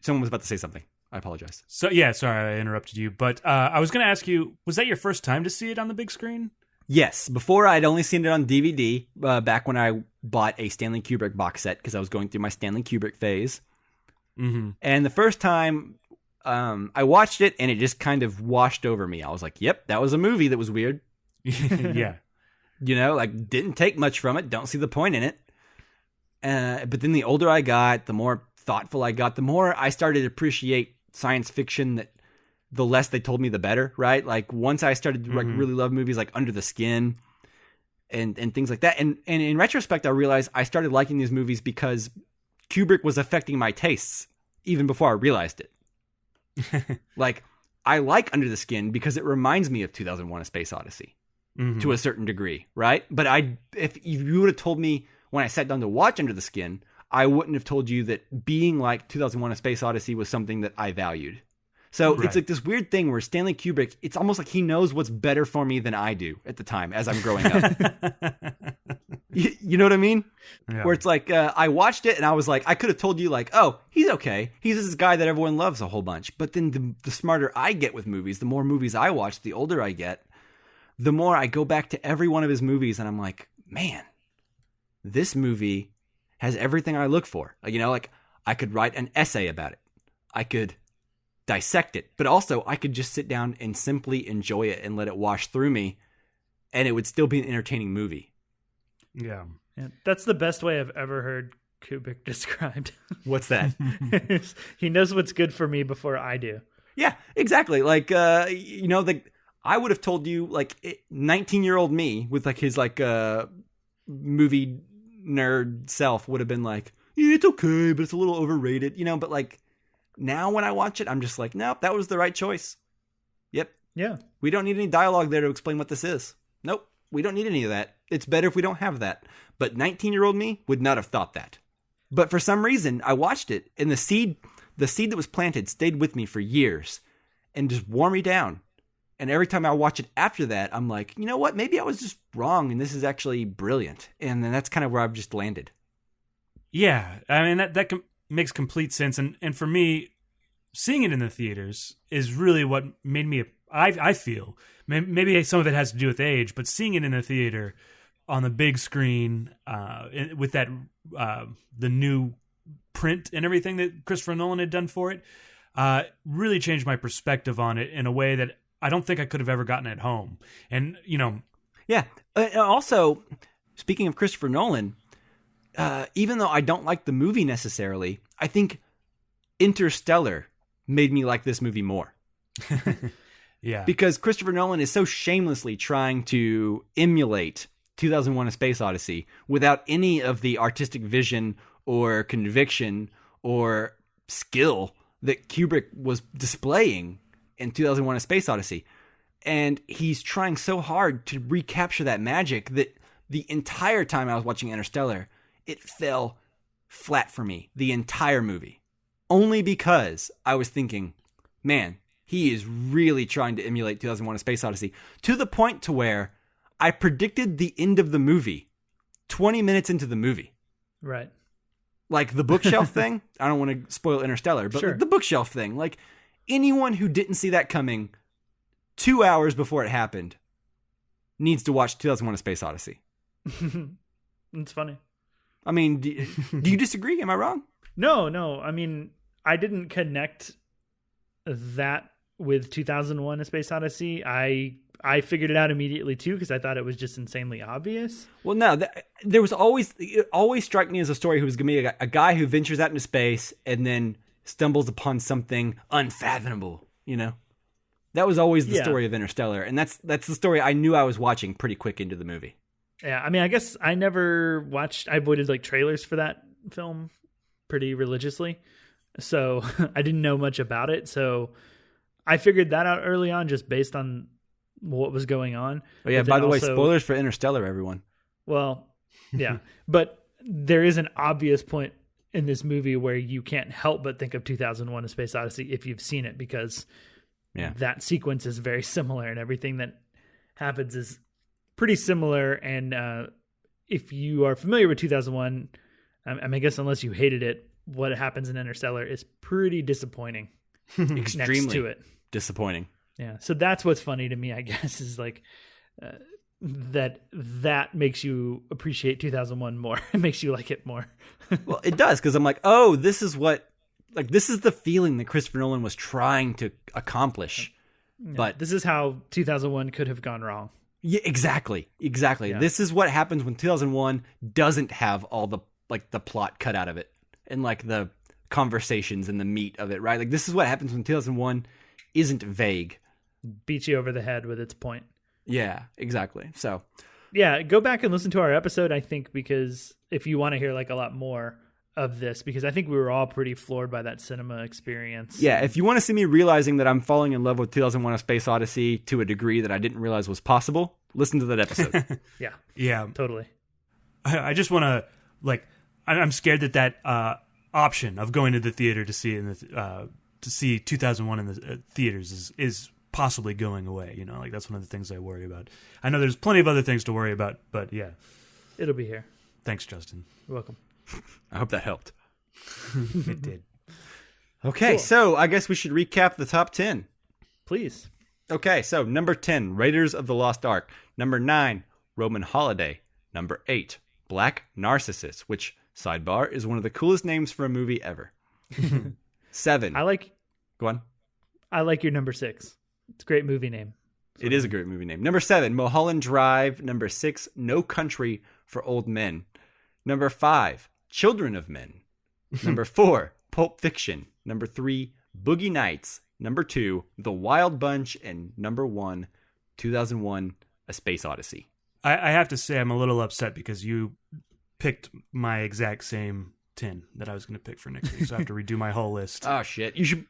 Someone was about to say something. I apologize. So yeah, sorry I interrupted you, but I was going to ask you, was that your first time to see it on the big screen? Yes. Before, I'd only seen it on DVD back when I bought a Stanley Kubrick box set because I was going through my Stanley Kubrick phase. Mm-hmm. And the first time I watched it, and it just kind of washed over me. I was like, yep, that was a movie that was weird. Yeah. Like didn't take much from it. Don't see the point in it. But then the older I got, the more thoughtful I got, the more I started to appreciate science fiction that the less they told me, the better, right? Like once I started to like really love movies like Under the Skin and things like that. And in retrospect, I realized I started liking these movies because Kubrick was affecting my tastes even before I realized it. Like I like Under the Skin because it reminds me of 2001: A Space Odyssey to a certain degree, right? But if you would have told me when I sat down to watch Under the Skin, I wouldn't have told you that being like 2001: A Space Odyssey was something that I valued. So It's like this weird thing where Stanley Kubrick, it's almost like he knows what's better for me than I do at the time as I'm growing up. You know what I mean? Yeah. Where it's like, I watched it and I was like, I could have told you like, oh, he's okay. He's this guy that everyone loves a whole bunch. But then the smarter I get with movies, the more movies I watch, the older I get, the more I go back to every one of his movies and I'm like, man, this movie has everything I look for. Like I could write an essay about it. I could dissect it, but also I could just sit down and simply enjoy it and let it wash through me, and it would still be an entertaining movie. Yeah. That's the best way I've ever heard Kubrick described. What's that? He knows what's good for me before I do. Yeah, exactly. Like, I would have told you, like, 19-year-old me with, like, his, like, movie nerd self would have been like, yeah, it's okay, but it's a little overrated, but, like, now when I watch it, I'm just like, nope, that was the right choice. Yep. Yeah. We don't need any dialogue there to explain what this is. Nope. We don't need any of that. It's better if we don't have that. But 19-year-old me would not have thought that. But for some reason, I watched it, and the seed that was planted stayed with me for years and just wore me down. And every time I watch it after that, I'm like, you know what? Maybe I was just wrong, and this is actually brilliant. And then that's kind of where I've just landed. Yeah. I mean, that makes complete sense. And for me, seeing it in the theaters is really what made me, I feel, maybe some of it has to do with age, but seeing it in the theater on the big screen with that, the new print and everything that Christopher Nolan had done for it, really changed my perspective on it in a way that I don't think I could have ever gotten at home. And, Yeah. Also, speaking of Christopher Nolan, even though I don't like the movie necessarily, I think Interstellar made me like this movie more. Yeah. Because Christopher Nolan is so shamelessly trying to emulate 2001: A Space Odyssey without any of the artistic vision or conviction or skill that Kubrick was displaying in 2001: A Space Odyssey. And he's trying so hard to recapture that magic that the entire time I was watching Interstellar, it fell flat for me, the entire movie. Only because I was thinking, man, he is really trying to emulate 2001: A Space Odyssey, to the point to where I predicted the end of the movie 20 minutes into the movie. Right. Like the bookshelf thing. I don't want to spoil Interstellar, but sure. The bookshelf thing. Like anyone who didn't see that coming 2 hours before it happened needs to watch 2001: A Space Odyssey. It's funny. I mean, do you disagree? Am I wrong? No. I mean, I didn't connect that with 2001: A Space Odyssey. I figured it out immediately too because I thought it was just insanely obvious. Well, no, there was it always struck me as a story who was going to be a guy who ventures out into space and then stumbles upon something unfathomable. That was always the story of Interstellar, and that's the story I knew I was watching pretty quick into the movie. Yeah, I mean, I guess I never watched. I avoided like trailers for that film pretty religiously, so I didn't know much about it. So I figured that out early on, just based on what was going on. Oh yeah, by the way, spoilers for Interstellar, everyone. Well, yeah, but there is an obvious point in this movie where you can't help but think of 2001: A Space Odyssey if you've seen it, because that sequence is very similar and everything that happens is pretty similar. And if you are familiar with 2001, I guess unless you hated it, what happens in Interstellar is pretty disappointing. Extremely next to it. Disappointing. Yeah, so that's what's funny to me, I guess, is like that makes you appreciate 2001 more. It makes you like it more. Well, it does, because I'm like, oh, this is the feeling that Christopher Nolan was trying to accomplish. Yeah, but this is how 2001 could have gone wrong. Yeah, exactly. Yeah. This is what happens when 2001 doesn't have all the plot cut out of it and like the conversations and the meat of it, right? Like this is what happens when 2001 isn't vague. Beat you over the head with its point. Yeah, exactly. So, yeah, go back and listen to our episode, I think, because if you want to hear like a lot more of this, because I think we were all pretty floored by that cinema experience. Yeah, if you want to see me realizing that I'm falling in love with 2001: A Space Odyssey to a degree that I didn't realize was possible, listen to that episode. Yeah, totally. I just want to I'm scared that option of going to the theater to see to see 2001 in the theaters is possibly going away. That's one of the things I worry about. I know there's plenty of other things to worry about, but yeah, it'll be here. Thanks, Justin. You're welcome. I hope that helped. It did. Okay, cool. So I guess we should recap the top 10. Please. Okay, so number 10, Raiders of the Lost Ark. Number 9, Roman Holiday. Number 8, Black Narcissus, which, sidebar, is one of the coolest names for a movie ever. 7. Go on. I like your number 6. It's a great movie name. It is a great movie name. Number 7, Mulholland Drive. Number 6, No Country for Old Men. Number 5, Children of Men. Number 4, Pulp Fiction. Number 3, Boogie Nights. Number 2, The Wild Bunch. And number 1, 2001: A Space Odyssey. I have to say I'm a little upset because you picked my exact same 10 that I was going to pick for next week, so I have to redo my whole list. Oh, shit. You should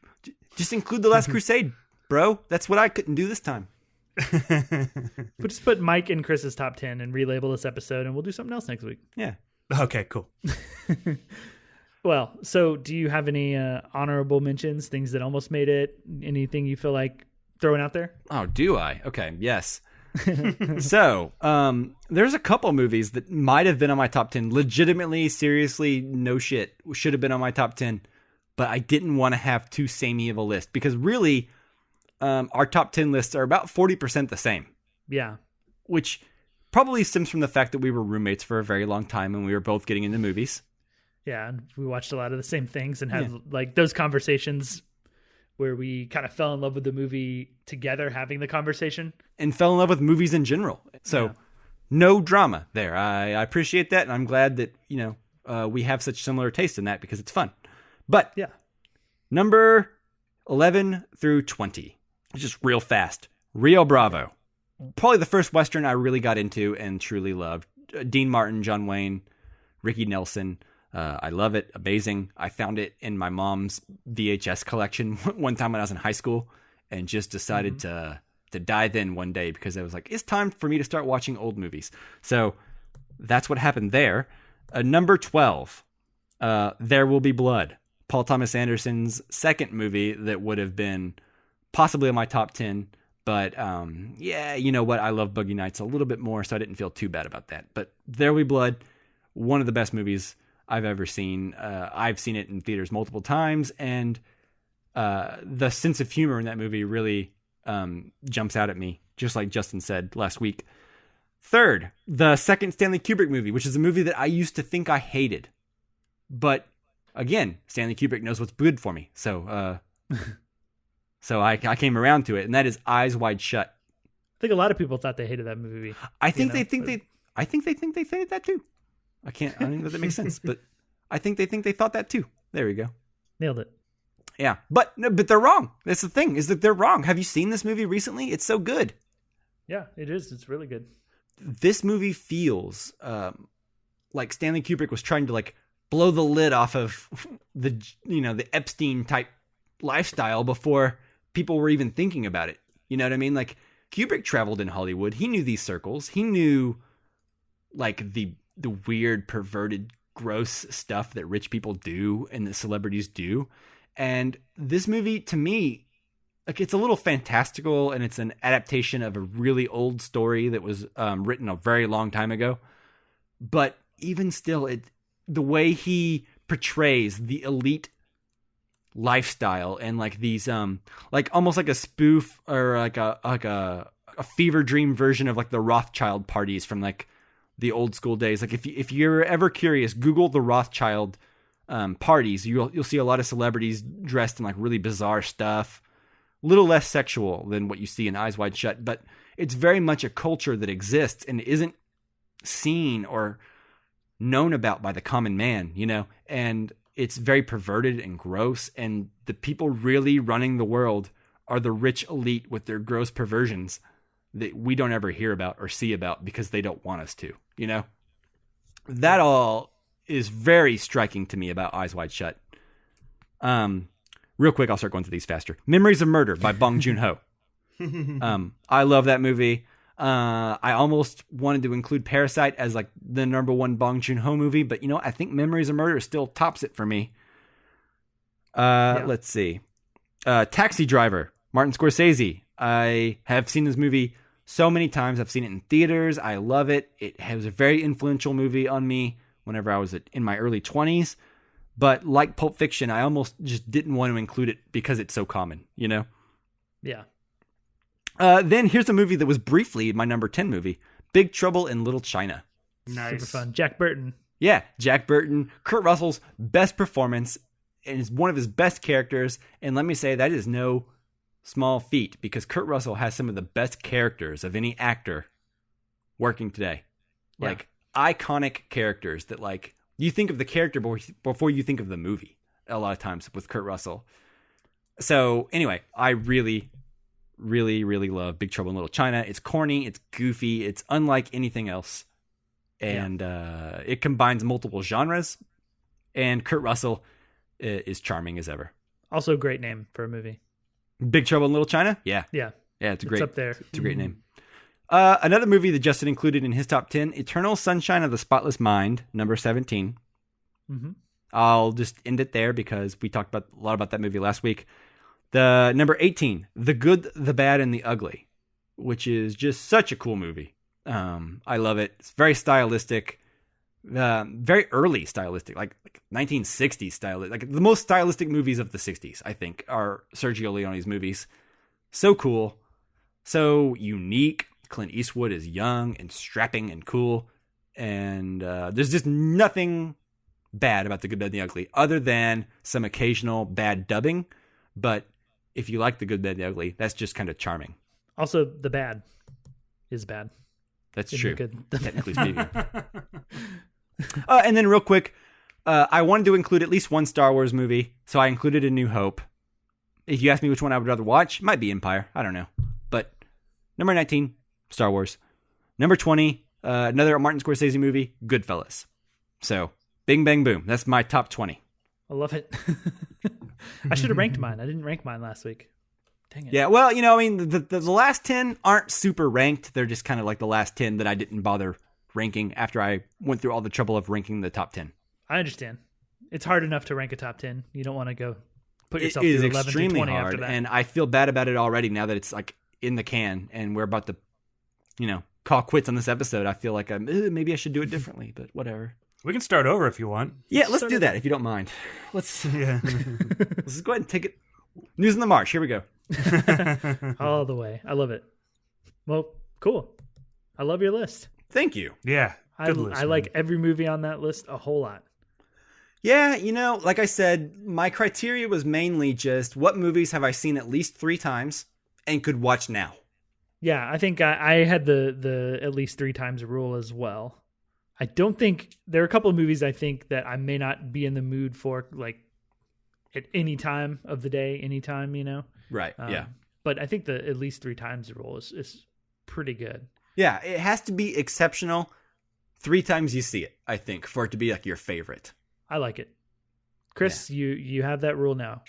just include The Last Crusade, bro. That's what I couldn't do this time. We'll just put Mike and Chris's top 10 and relabel this episode, and we'll do something else next week. Yeah. Okay, cool. Well, so do you have any honorable mentions, things that almost made it? Anything you feel like throwing out there? Oh, do I? Okay, yes. So, there's a couple movies that might have been on my top 10. Legitimately, seriously, no shit, should have been on my top 10. But I didn't want to have too samey of a list because really, our top 10 lists are about 40% the same. Yeah. Which probably stems from the fact that we were roommates for a very long time and we were both getting into movies. Yeah, and we watched a lot of the same things and had like those conversations where we kind of fell in love with the movie together, having the conversation. And fell in love with movies in general. So no drama there. I appreciate that. And I'm glad that, we have such similar taste in that because it's fun. But yeah, number 11 through 20, just real fast. Rio Bravo. Probably the first Western I really got into and truly loved. Dean Martin, John Wayne, Ricky Nelson. I love it. Amazing. I found it in my mom's VHS collection one time when I was in high school and just decided to dive in one day because I was like, it's time for me to start watching old movies. So that's what happened there. Number 12, There Will Be Blood. Paul Thomas Anderson's second movie that would have been possibly in my top 10. But you know what? I love Boogie Nights a little bit more, so I didn't feel too bad about that. But There Will Be Blood, one of the best movies I've ever seen. I've seen it in theaters multiple times, and the sense of humor in that movie really jumps out at me, just like Justin said last week. Third, the second Stanley Kubrick movie, which is a movie that I used to think I hated. But again, Stanley Kubrick knows what's good for me. So so I came around to it, and that is Eyes Wide Shut. I think a lot of people thought they hated that movie. I think they think they hated that too. I don't know if that makes sense, but I think they thought that too. There we go. Nailed it. Yeah, but they're wrong. That's the thing, is that they're wrong. Have you seen this movie recently? It's so good. Yeah, it is. It's really good. This movie feels like Stanley Kubrick was trying to like blow the lid off of the Epstein type lifestyle before people were even thinking about it. You know what I mean? Like, Kubrick traveled in Hollywood. He knew these circles. He knew like the weird, perverted, gross stuff that rich people do and that celebrities do. And this movie, to me, like, it's a little fantastical, and it's an adaptation of a really old story that was written a very long time ago. But even still, the way he portrays the elite lifestyle and like these like almost like a spoof or like a fever dream version of like the Rothschild parties from like the old school days. Like if you're ever curious, Google the Rothschild parties. You'll see a lot of celebrities dressed in like really bizarre stuff, a little less sexual than what you see in Eyes Wide Shut, but it's very much a culture that exists and isn't seen or known about by the common man, and it's very perverted and gross, and the people really running the world are the rich elite with their gross perversions that we don't ever hear about or see about because they don't want us to, That all is very striking to me about Eyes Wide Shut. Real quick, I'll start going through these faster. Memories of Murder by Bong Joon-ho. I love that movie. I almost wanted to include Parasite as like the number one Bong Joon-ho movie, but I think Memories of Murder still tops it for me. Let's see. Taxi Driver, Martin Scorsese. I have seen this movie so many times. I've seen it in theaters. I love it. It was a very influential movie on me whenever I was in my early 20s. But like Pulp Fiction, I almost just didn't want to include it because it's so common, Yeah. Then here's a movie that was briefly my number 10 movie, Big Trouble in Little China. Nice. Super fun. Jack Burton. Yeah, Jack Burton, Kurt Russell's best performance, and is one of his best characters. And let me say, that is no small feat, because Kurt Russell has some of the best characters of any actor working today. Yeah. Like, iconic characters that, like, you think of the character before you think of the movie, a lot of times with Kurt Russell. So, anyway, I really, really, really love Big Trouble in Little China. It's corny, it's goofy, it's unlike anything else. And it combines multiple genres. And Kurt Russell is charming as ever. Also a great name for a movie. Big Trouble in Little China? Yeah. Yeah. Yeah, it's up there. It's a great name. Another movie that Justin included in his top 10, Eternal Sunshine of the Spotless Mind, number 17. Mm-hmm. I'll just end it there because we talked a lot about that movie last week. The number 18, The Good, the Bad, and the Ugly, which is just such a cool movie. I love it. It's very stylistic, very early stylistic, like 1960s stylistic. Like the most stylistic movies of the 60s, I think, are Sergio Leone's movies. So cool, so unique. Clint Eastwood is young and strapping and cool, and there's just nothing bad about The Good, Bad, and the Ugly, other than some occasional bad dubbing. But if you like The Good, Bad, the Ugly, that's just kind of charming. Also, the bad is bad. That's In true, the good. technically speaking. And then real quick, I wanted to include at least one Star Wars movie, so I included A New Hope. If you ask me which one I would rather watch, it might be Empire. I don't know. But number 19, Star Wars. Number 20, another Martin Scorsese movie, Goodfellas. So, bing, bang, boom. That's my top 20. I love it. I should have ranked mine. I didn't rank mine last week. Dang it. Yeah, well, you know, I mean, the last 10 aren't super ranked. They're just kind of like the last 10 that I didn't bother ranking after I went through all the trouble of ranking the top 10. I understand. It's hard enough to rank a top 10. You don't want to go put yourself It is through 11 to extremely 20 hard, after that. and I feel bad about it already now that it's like in the can and we're about to, you know, call quits on this episode. I feel like maybe I should do it differently, but whatever. We can start over if you want. Yeah, let's do that if you don't mind. Let's go ahead and take it. News in the March. Here we go. All the way. I love it. Well, cool. I love your list. Thank you. Yeah. Good list, I man. like every movie on that list a whole lot. Yeah, you know, like I said, my criteria was mainly just what movies have I seen at least 3 times and could watch now. Yeah, I think I had the at least 3 times rule as well. I don't think there are a couple of movies I think that I may not be in the mood for, like at any time of the day, anytime, you know. Right. Yeah. But I think the at least 3 times rule is pretty good. Yeah, it has to be exceptional 3 times you see it, I think, for it to be like your favorite. I like it. Chris, you have that rule now.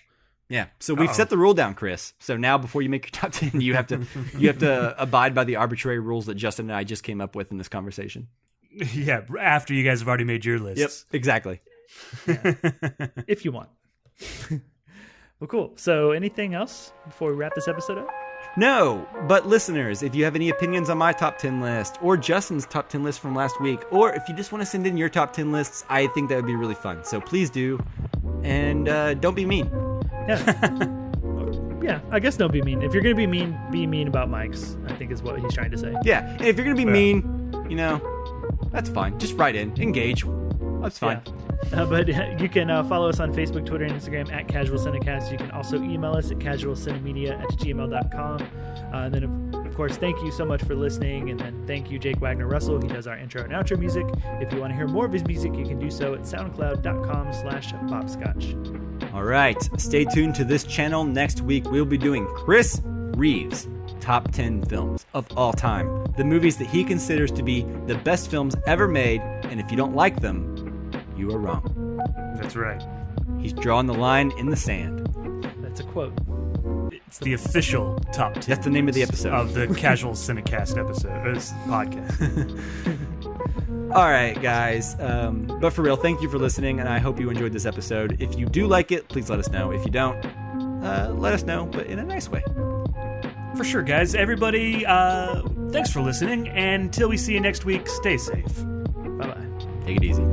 Yeah. So we've set the rule down, Chris. So now before you make your top 10, you have to abide by the arbitrary rules that Justin and I just came up with in this conversation. Yeah, after you guys have already made your lists. Yep, exactly. Yeah. If you want. Well, cool. So anything else before we wrap this episode up? No, but listeners, if you have any opinions on my top 10 list or Justin's top 10 list from last week, or if you just want to send in your top 10 lists, I think that would be really fun. So please do. And don't be mean. Yeah. Yeah, I guess don't be mean. If you're going to be mean about Mike's, I think is what he's trying to say. Yeah, and if you're going to be mean, you know, that's fine. Just write in. Engage. That's fine. Yeah. But you can follow us on Facebook, Twitter, and Instagram at Casual Cinecast. You can also email us at casualcinemedia@gmail.com. And then, of course, thank you so much for listening. And then thank you, Jake Wagner Russell. He does our intro and outro music. If you want to hear more of his music, you can do so at soundcloud.com/bobscotch. All right. Stay tuned to this channel. Next week, we'll be doing Chris Reeves' top 10 films of all time. The movies that he considers to be the best films ever made. And if you don't like them, you are wrong. That's right. He's drawing the line in the sand. That's a quote. It's the official top 10. That's the name of the episode. Of the Casual Cinecast podcast. All right, guys. But for real, thank you for listening, and I hope you enjoyed this episode. If you do like it, please let us know. If you don't, let us know, but in a nice way. For sure, guys. Everybody, thanks for listening, and until we see you next week, stay safe. Bye-bye. Take it easy.